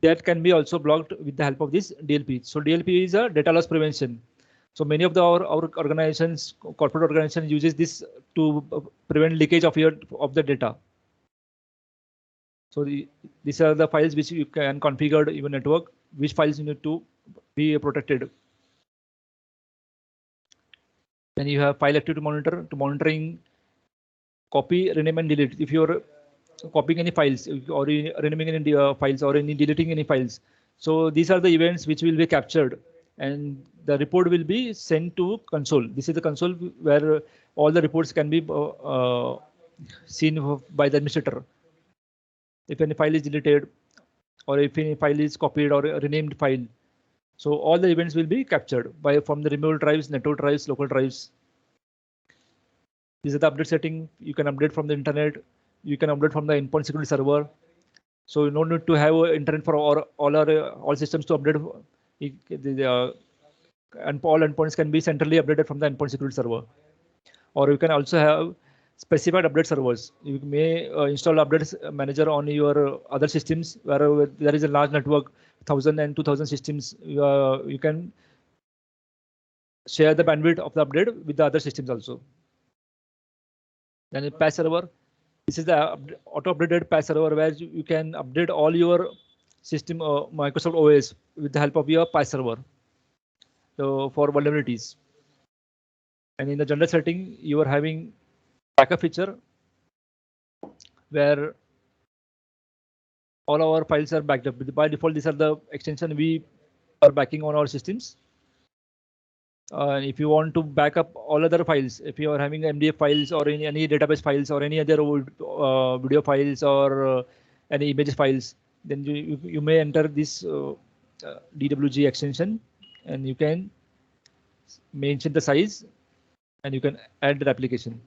that can be also blocked with the help of this DLP. So DLP is a data loss prevention. So many of our organizations, corporate organizations, uses this to prevent leakage of the data. So these are the files which you can configure your network, which files you need to be protected. Then you have file activity monitor to monitoring copy, rename, and delete. If you're copying any files or renaming any files or any deleting any files, so these are the events which will be captured, and the report will be sent to console. This is the console where all the reports can be seen by the administrator. If any file is deleted, or if any file is copied or a renamed file, so all the events will be captured from the remote drives, network drives, local drives. These are the update setting. You can update from the internet. You can update from the endpoint security server. So you don't need to have internet for all systems to update. And all endpoints can be centrally updated from the endpoint security server. Or you can also have specified update servers. You may install updates manager on your other systems where there is a large network, 1,000 and 2,000 systems. You can share the bandwidth of the update with the other systems also. Then a patch server. This is the auto-updated patch server where you can update all your system Microsoft OS with the help of your patch server. So for vulnerabilities. And in the general setting, you are having backup feature where all our files are backed up. By default, these are the extension we are backing on our systems. If you want to back up all other files, if you are having MDF files or any database files or any other old video files or any images files, then you may enter this DWG extension, and you can mention the size, and you can add the application.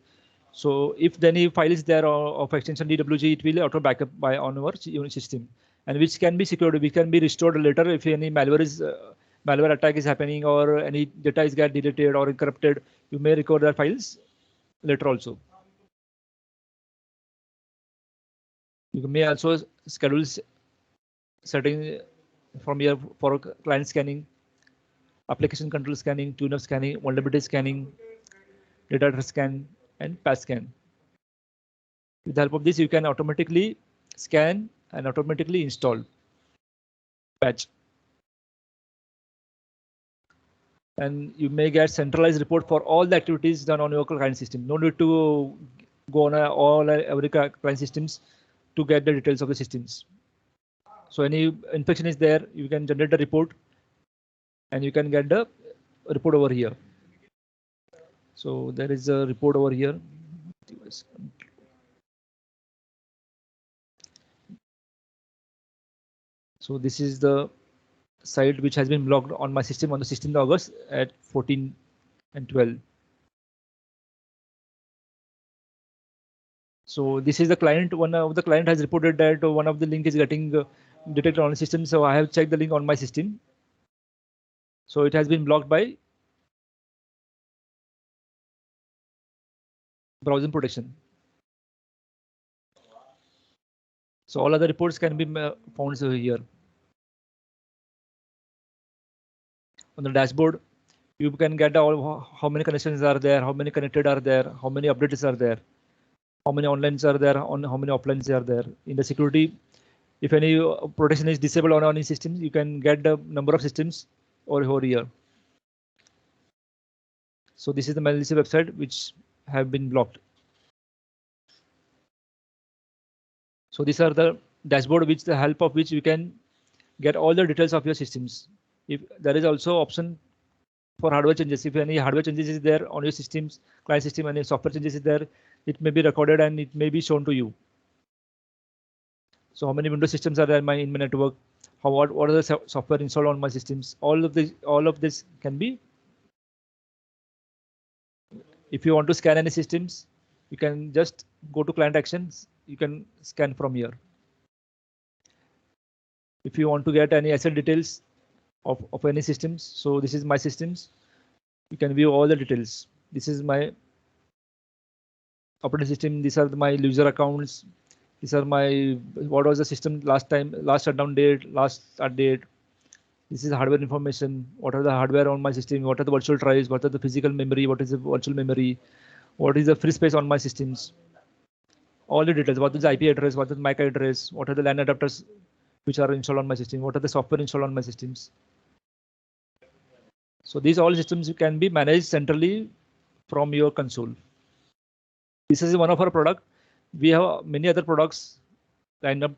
So if any file is there of extension DWG, it will auto backup on our unit system, and which can be secured. We can be restored later if any malware attack is happening or any data is get deleted or corrupted. You may recover the files later also. You may also schedule setting from here for client scanning, application control scanning, tune-up scanning, vulnerability scanning, data scan, and patch scan. With the help of this, you can automatically scan and automatically install patch. And you may get centralized report for all the activities done on your client system. No need to go on every client systems to get the details of the systems. So any infection is there, you can generate the report, and you can get the report over here. So there is a report over here. So this is the site which has been blocked on my system on the 16th August at 14 and 12. So this is the client. One of the client has reported that one of the link is getting detected on the system. So I have checked the link on my system. So it has been blocked by browser protection. So all other reports can be found here. On the dashboard, You can get all how many connections are there, how many connected are there, how many updates are there, how many onlines are there, on how many offlines are there. In the security, if any protection is disabled on any system, you can get the number of systems over here. So this is the malicious website which have been blocked. So these are the dashboard which the help of which you can get all the details of your systems. If there is also option for hardware changes, if any hardware changes is there on your systems, client system, and software changes is there, it may be recorded and it may be shown to you. So how many Windows systems are there in my network? What are the software installed on my systems? All of this can be. If you want to scan any systems, you can just go to client actions. You can scan from here. If you want to get any asset details of any systems, so this is my systems. You can view all the details. This is my operating system. These are my user accounts. These are my what was the system last shutdown date, last start date. This is hardware information. What are the hardware on my system? What are the virtual drives? What are the physical memory? What is the virtual memory? What is the free space on my systems? All the details. What is the IP address? What is the MAC address? What are the LAN adapters which are installed on my system? What are the software installed on my systems? So these all systems can be managed centrally from your console. This is one of our product. We have many other products lined up.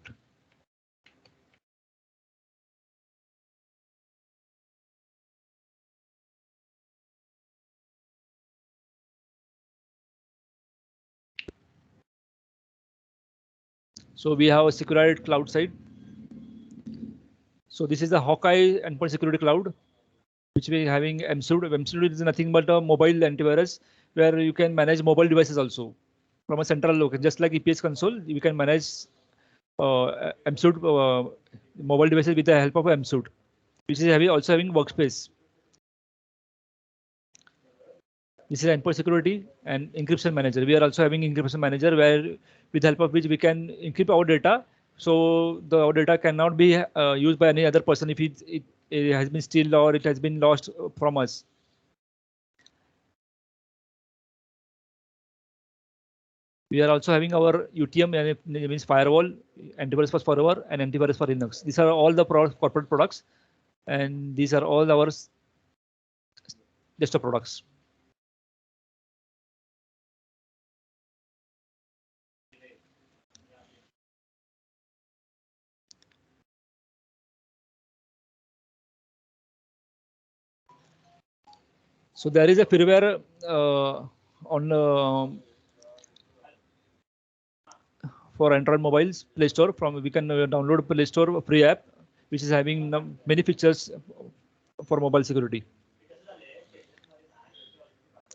So we have a secured cloud side. So this is the Hawkeye Endpoint Security Cloud, which we are having MSUD. MSUD is nothing but a mobile antivirus where you can manage mobile devices also from a central location. Just like EPS console, you can manage MSUD mobile devices with the help of MSUD, which is also having workspace. This is endpoint security and encryption manager. We are also having encryption manager where with the help of which we can encrypt our data. So our data cannot be used by any other person if it has been stolen or it has been lost from us. We are also having our UTM, and it means firewall, antivirus for forever, and antivirus for Linux. These are all the corporate products, and these are all our desktop products. So there is a freeware on for Android mobiles Play Store. We can download Play Store free app, which is having many features for mobile security.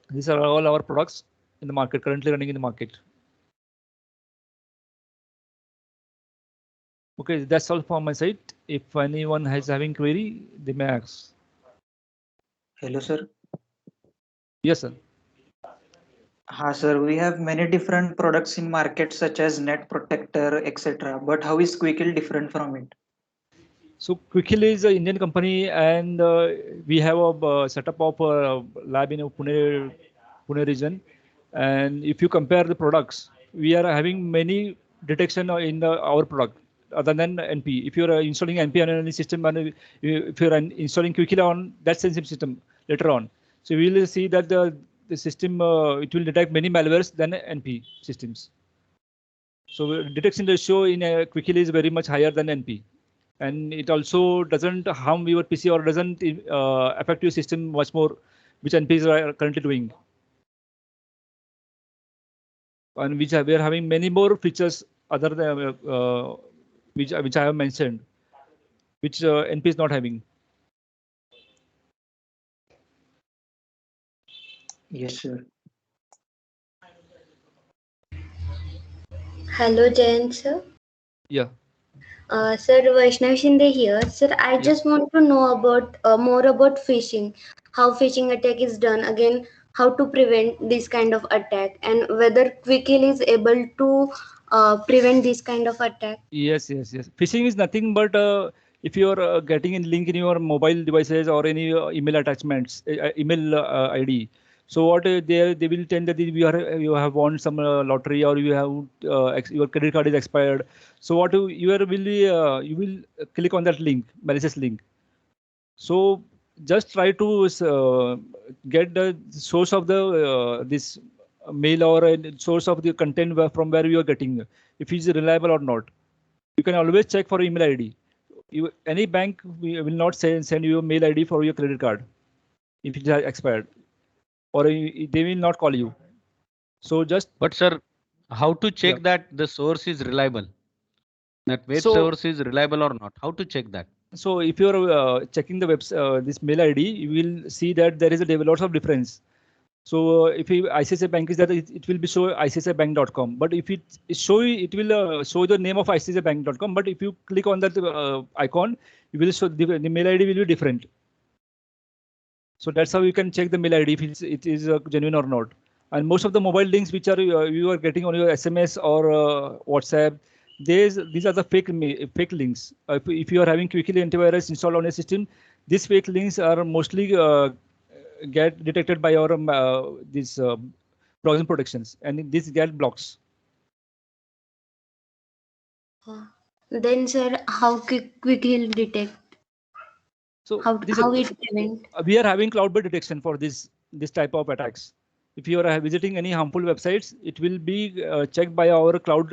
These are all our products in the market, currently running in the market. Okay, that's all from my side. If anyone has having query, they may ask. Hello, sir. Yes, sir. Sir, we have many different products in market such as Net Protector, etc. But how is Quickhill different from it? So Quickhill is an Indian company, and we have a setup of a lab in Pune region. And if you compare the products, we are having many detection in our product other than NP. If you're installing NP on any system, and if you're installing Quickhill on that same system later on, so we will see that the system it will detect many malwares than NP systems. So detection ratio in Quickhill is very much higher than NP. And it also doesn't harm your PC or doesn't affect your system much more, which NPs are currently doing. And which we are having many more features other than which I have mentioned, which NP is not having. Yes, sir. Hello, Jayan sir. Yeah. Sir, Vaishnav Shinde here. Sir, I just want to know about more about phishing, how phishing attack is done, again, how to prevent this kind of attack, and whether Quickhill is able to prevent this kind of attack. Yes. Phishing is nothing but if you are getting a link in your mobile devices or any email attachments, email ID. So what they will tell that you have won some lottery, or you have your credit card is expired. So what you will be you will click on that link, malicious link. So just try to get the source of the this mail or a source of the content from where you are getting, if it's reliable or not. You can always check for email ID. Any bank will not send you a mail ID for your credit card if it has expired, or they will not call you. So just. But sir, how to check Yeah. that the source is reliable? That web So- source is reliable or not? How to check that? So if you're checking the this mail ID, you will see that there is lots of difference. So if ICICI Bank is that, it will be show ICICIbank.com. But if it show, it will show the name of ICICIbank.com. But if you click on that icon, you will show the mail ID will be different. So that's how you can check the mail ID if it is genuine or not. And most of the mobile links which are you are getting on your SMS or WhatsApp, these are the fake links. If you are having Quickly antivirus installed on your system, these fake links are mostly get detected by our these browser protections, and this get blocks. Then, sir, how quick he'll detect? So How this it prevent? we are having cloud-based detection for this type of attacks. If you are visiting any harmful websites, it will be checked by our cloud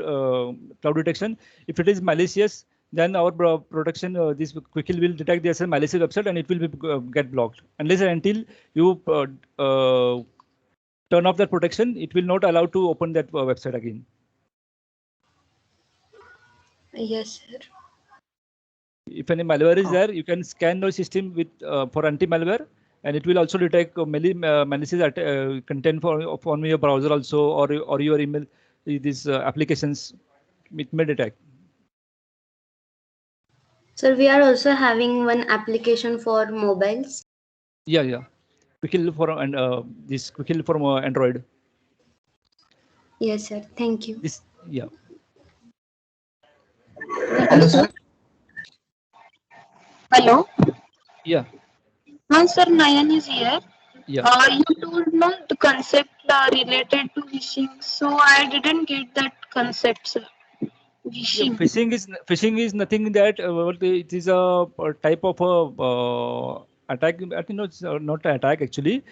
detection. If it is malicious, then our protection this Quickly will detect this as a malicious website, and it will be get blocked. Unless and until you turn off that protection, it will not allow to open that website again. Yes, sir. If any malware is there, you can scan your system with for anti-malware, and it will also detect malicious content from your browser also, or your email. These applications it may detect. Sir, we are also having one application for mobiles. Yeah. Quickly for this Quickly for Android. Yes, sir. Thank you. This yeah. Hello, sir. Hello. Yeah. Sir, Nayan is here. Yeah. You told no the concept related to phishing, so I didn't get that concept, sir. Yeah, Phishing. phishing is nothing that it is a type of a attack. I think no, it's not an attack actually.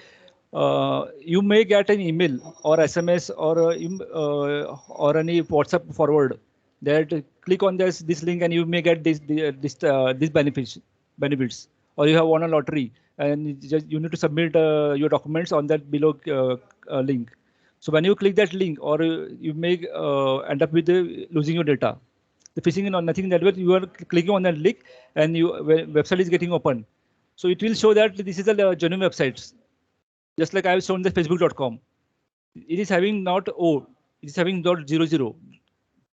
You may get an email or SMS or any WhatsApp forward that click on this link and you may get this benefits, or you have won a lottery and you need to submit your documents on that below link. So when you click that link, or you may end up with losing your data. The phishing is nothing that way. You are clicking on that link and your website is getting open. So it will show that this is a genuine website. Just like I have shown the facebook.com. It is having not O, it is having .00.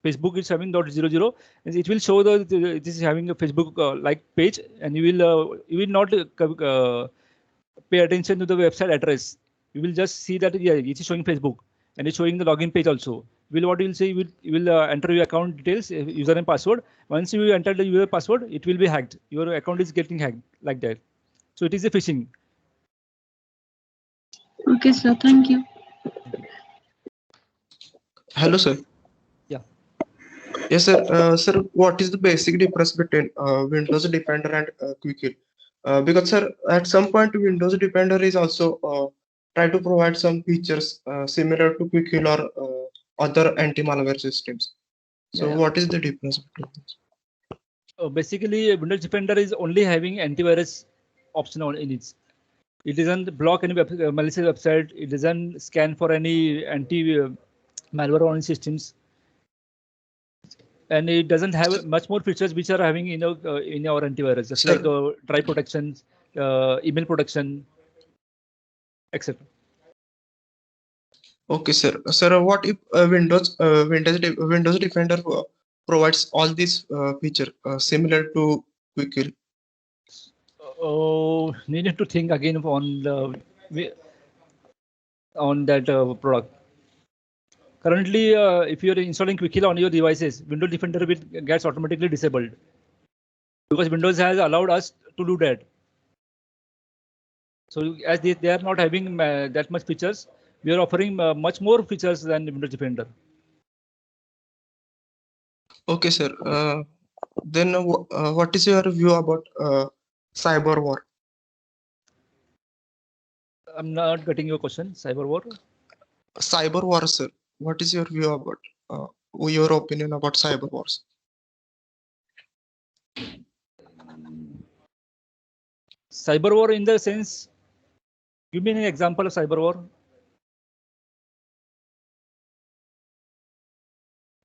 Facebook is having .00, and it will show that it is having a Facebook like page, and you will not pay attention to the website address. You will just see that yeah, it is showing Facebook, and it's showing the login page also. What you will say, you will enter your account details, user and password. Once you enter the user password, it will be hacked. Your account is getting hacked like that. So it is a phishing. Okay, sir. Thank you. Hello, sir. Yeah. Yes, sir. Sir, what is the basic difference between Windows Defender and Quickly? Because, sir, at some point, Windows Defender is also try to provide some features similar to Quickly or other anti-malware systems. So, Yeah. what is the difference between this? Basically, Windows Defender is only having antivirus option in it. It doesn't block any malicious website. It doesn't scan for any anti-malware on systems, and it doesn't have much more features which are having in our antivirus, just Sir. like drive protection, email protection, etc. Okay, sir. Sir, what if Windows Defender provides all these features similar to Quickly? Needed to think again on that product. Currently, if you are installing Quickly on your devices, Windows Defender gets automatically disabled. because Windows has allowed us to do that. So as they are not having that much features, we are offering much more features than Windows Defender. Okay, sir. Then what is your view about cyber war? I'm not getting your question. Cyber war? Cyber war, sir. What is your view about your opinion about cyber wars? Cyber war in the sense, give me an example of cyber war.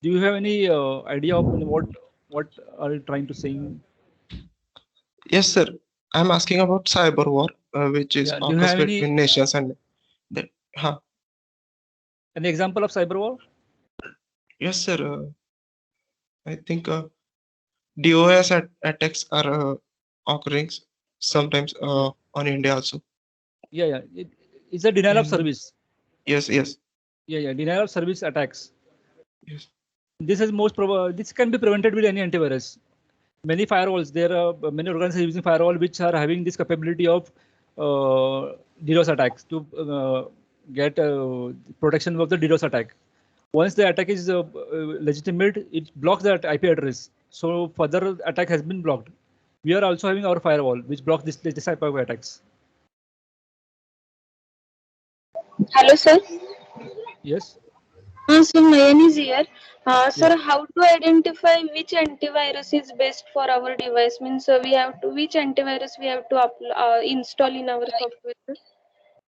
Do you have any idea of what are you trying to say? Yes, sir. I'm asking about cyber war, which is Yeah, do you occurs have between any nations and that. an example of cyber war? Yes, sir. I think DOS attacks are occurring sometimes on India also. Yeah. It's a denial of And service. yes. Yeah. Denial of service attacks. Yes. This is this can be prevented with any antivirus. Many firewalls, there are many organizations using firewall which are having this capability of DDoS attacks to get protection of the DDoS attack. Once the attack is legitimate, it blocks that IP address. So further attack has been blocked. We are also having our firewall which blocks this type of attacks. Hello, sir. Yes. So Nayan is here. Sir, Yes. how to identify which antivirus is best for our device? Means we have to which antivirus we have to install in our software. Sir?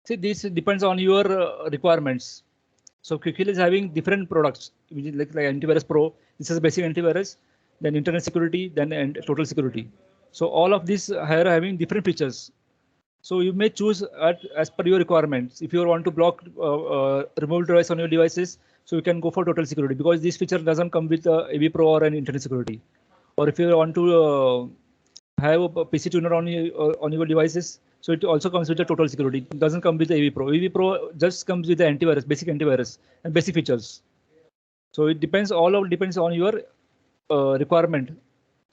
See, this depends on your requirements. So Quickheal is having different products, which is like Antivirus Pro. This is basic antivirus, then internet security, then total security. So all of these are having different features. So you may choose as per your requirements. If you want to block remote device on your devices, so you can go for total security because this feature doesn't come with AV Pro or an internet security. Or if you want to have a PC tuner on your devices, so it also comes with the total security. It doesn't come with the AV Pro. AV Pro just comes with the antivirus, basic antivirus and basic features. So it depends. Depends on your requirement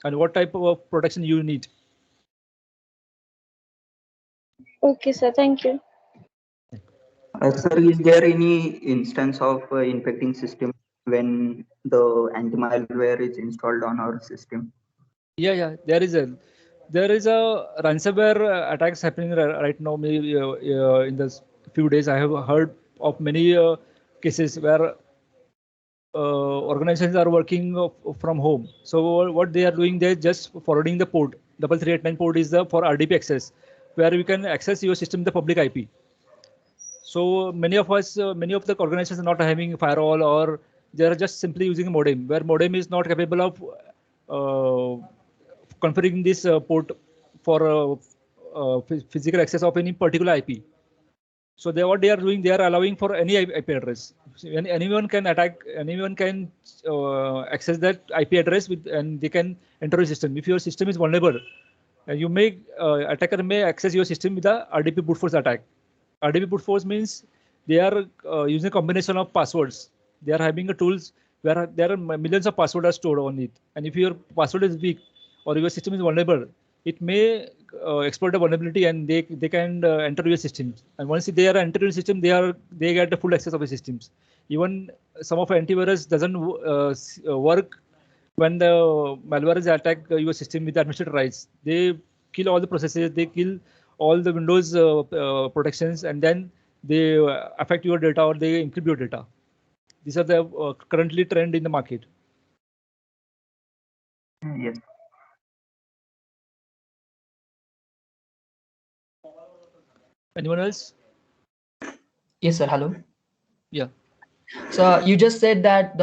and what type of protection you need. Okay, sir. Thank you. Sir, is there any instance of infecting system when the anti-malware is installed on our system? Yeah. There is a ransomware attacks happening right now. Maybe in the few days, I have heard of many cases where organizations are working from home. So what they are doing, they're just forwarding the port. 3389 port is for RDP access, where you can access your system the public IP. So many of the organizations are not having firewall, or they are just simply using a modem, where modem is not capable of configuring this port for physical access of any particular IP. So what they are doing, they are allowing for any IP address. So anyone can access that IP address and they can enter your system. If your system is vulnerable, attacker may access your system with the RDP brute force attack. RDP brute force means they are using a combination of passwords. They are having tools where there are millions of passwords are stored on it. And if your password is weak or your system is vulnerable, it may exploit the vulnerability and they can enter your systems. And once they are entering your system, they get the full access of the systems. Even some of antivirus doesn't work when the malware is attack your system with administrator rights. They kill all the processes, they kill all the Windows protections, and then they affect your data or they encrypt your data. These are the currently trend in the market. Yes. Anyone else? Yes, sir. Hello. Yeah. So you just said that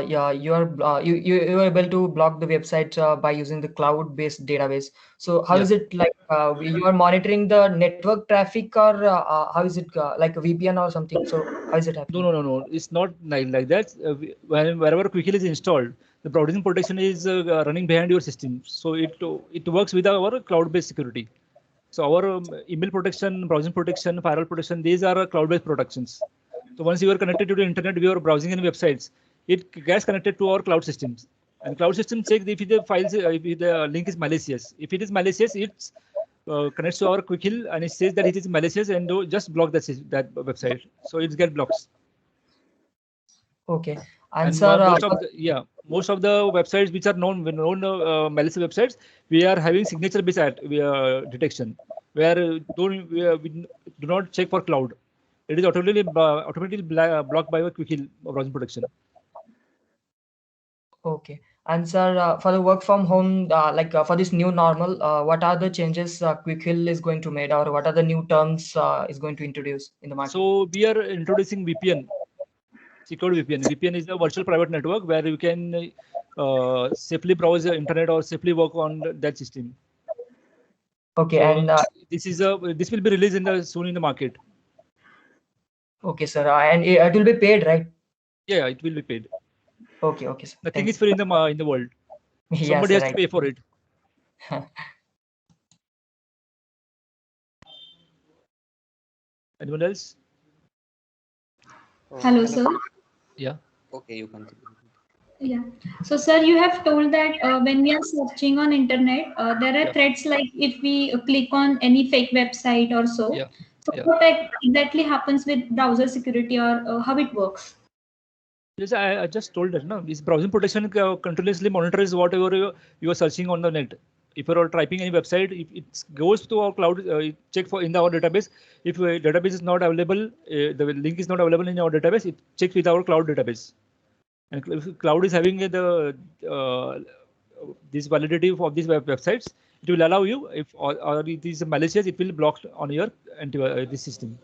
you are able to block the website by using the cloud-based database. So how is it like you are monitoring the network traffic, or how is it like a VPN or something? So how is it happening? No. It's not like that. Wherever Quickheal is installed, the browsing protection is running behind your system. So it works with our cloud-based security. So our email protection, browsing protection, firewall protection, these are cloud-based protections. So once you are connected to the internet, we are browsing any websites, it gets connected to our cloud systems. And cloud system checks if the files, if the link is malicious. If it is malicious, it connects to our Quickhill and it says that it is malicious and just block that website. So it gets blocked. Okay. And Sir, most of the websites which are known malicious websites, we are having signature based detection, where we do not check for cloud. It is automatically blocked by a Quickhill browser protection. Okay. And sir, for the work from home, for this new normal, what are the changes Quickhill is going to make, or what are the new terms is going to introduce in the market? So we are introducing VPN, secured VPN. VPN is a virtual private network where you can safely browse the internet or safely work on that system. Okay, so and this will be released soon in the market. Okay, sir, and it will be paid, right? Yeah, it will be paid. Okay, okay, sir. Nothing is free in the world. Yes, Somebody sir, has to pay for it. Anyone else? Hello, sir. Yeah. Okay, you can. Yeah. So, sir, you have told that when we are searching on internet, there are threats like if we click on any fake website or so. Yeah. So, what exactly happens with browser security, or how it works? Yes, I just told that. No, this browsing protection continuously monitors whatever you are searching on the net. If you are typing any website, if it goes to our cloud, check for in our database. If database is not available, the link is not available in our database, it checks with our cloud database. And if cloud is having this validity of these websites, it will allow you, if or it is malicious, it will block on your this system.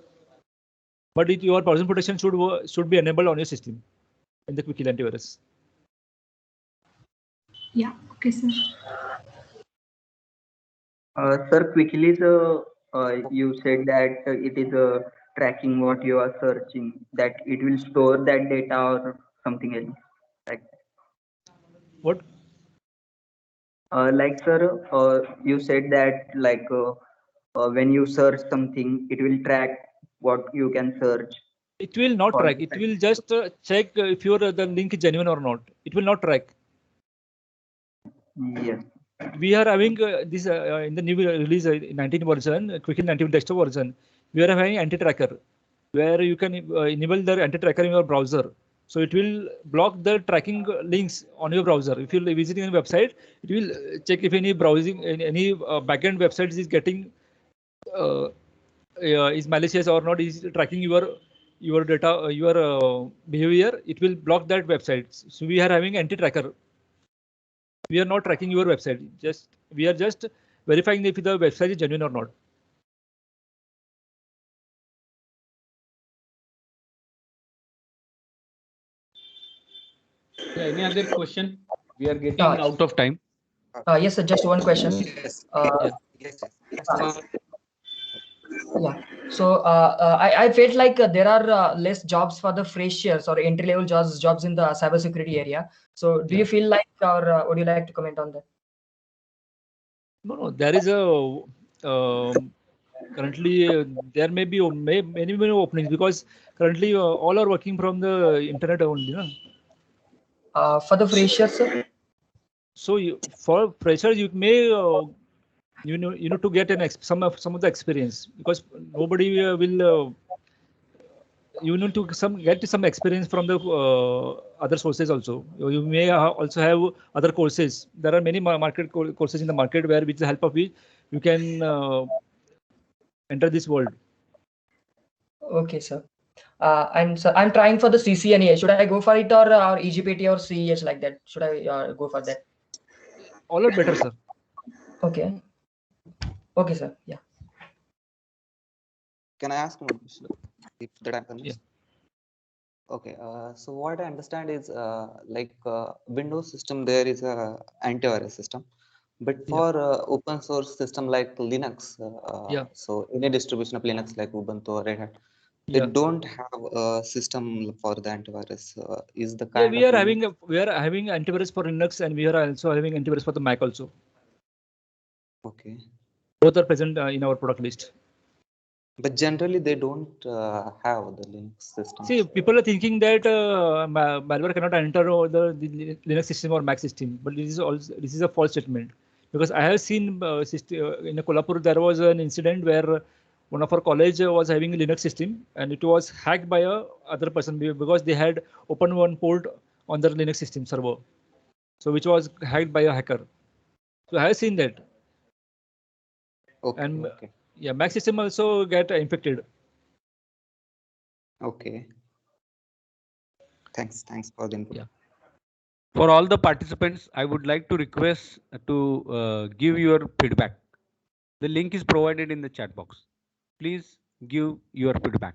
But your browsing protection should be enabled on your system in the Quickhill antivirus. Yeah. Okay, sir. Sir, Quickhill is you said that it is tracking what you are searching, that it will store that data or something else. Like what? Like sir, you said that when you search something, it will track what you can search. It will not track. It will just check if the link is genuine or not. It will not track. Yes. We are having this in the new release 19 version, Quickhill 19 desktop version. We are having anti-tracker, where you can enable the anti-tracker in your browser. So it will block the tracking links on your browser. If you're visiting a website, it will check if any browsing, any backend website is getting is malicious or not, is tracking your data, your behavior. It will block that website. So we are having anti-tracker. We are not tracking your website. We are just verifying if the website is genuine or not. Yeah, any other question? We are getting out of time. Yes, sir, just one question. Yes. Yes. Yeah. So I felt like there are less jobs for the freshers or entry-level jobs in the cybersecurity area. So do you feel like, or would you like to comment on that? No. There is currently there may be many openings, because currently all are working from the internet only. No? For the freshers, sir? So for freshers, you may you know to get some of the experience, because nobody will. You need to get some experience from the other sources also. You may also have other courses. There are many courses in the market where, with the help of which you can enter this world. Okay, sir. And so I'm trying for the CCNA. Should I go for it, or EGPT or CEH like that? Should I go for that? All are better, sir. Okay. Okay, sir. Yeah. Can I ask one question? If the time permits. Yeah. Okay. So what I understand is Windows system, there is a antivirus system, but for open source system like Linux, so any distribution of Linux like Ubuntu or Red Hat, they don't have a system for the antivirus. Is the kind we are having antivirus for Linux, and we are also having antivirus for the Mac also. Okay. Both are present in our product list. But generally, they don't have the Linux system. See, people are thinking that malware cannot enter the Linux system or Mac system, but this is a false statement, because I have seen in Kolhapur there was an incident where one of our college was having a Linux system and it was hacked by a other person because they had opened one port on their Linux system server, so which was hacked by a hacker. So I have seen that. Okay. And Okay. yeah, Mac system also get infected. Okay. Thanks for the input. Yeah. For all the participants, I would like to request to give your feedback. The link is provided in the chat box. Please give your feedback.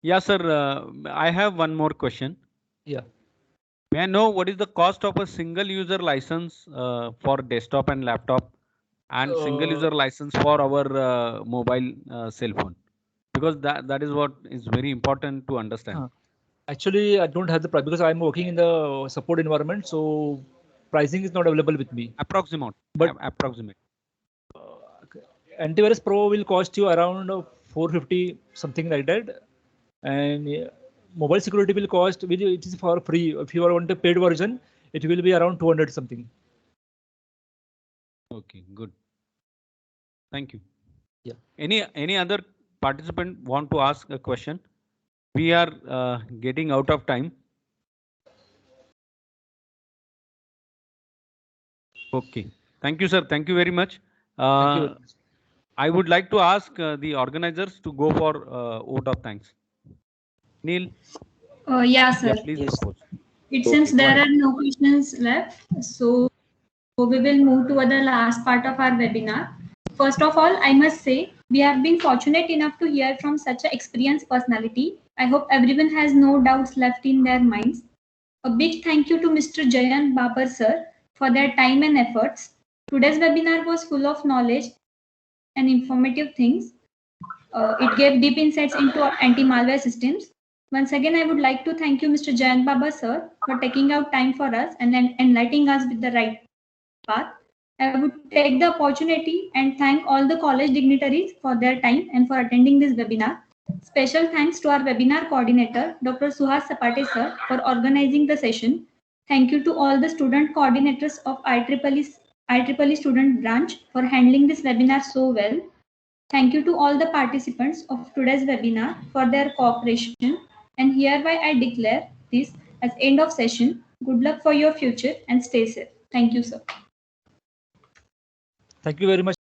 Yeah, sir. I have one more question. Yeah. May I know what is the cost of a single user license for desktop and laptop, and single user license for our mobile cell phone? Because that is what is very important to understand. Actually, I don't have the price because I'm working in the support environment, so pricing is not available with me. Approximate. But approximate. Antivirus Pro will cost you around 450, something like that, and mobile security will cost, it is for free. If you want a paid version, it will be around 200 something. Okay, good. Thank you. Yeah. Any other participant want to ask a question? We are getting out of time. Okay. Thank you, sir. Thank you very much. Thank you very much. I would like to ask the organizers to go for vote of thanks. Neil? Yeah, sir. Yeah, please propose. It seems there are no questions left, so we will move toward the last part of our webinar. First of all, I must say we have been fortunate enough to hear from such an experienced personality. I hope everyone has no doubts left in their minds. A big thank you to Mr. Jayant Babar sir for their time and efforts. Today's webinar was full of knowledge and informative things. It gave deep insights into anti-malware systems. Once again, I would like to thank you, Mr. Jayant Baba sir, for taking out time for us and enlightening us with the right path. I would take the opportunity and thank all the college dignitaries for their time and for attending this webinar. Special thanks to our webinar coordinator, Dr. Suhas Sapate sir, for organizing the session. Thank you to all the student coordinators of IEEE student branch for handling this webinar so well. Thank you to all the participants of today's webinar for their cooperation, and hereby I declare this as end of session. Good luck for your future and stay safe. Thank you, sir. Thank you very much.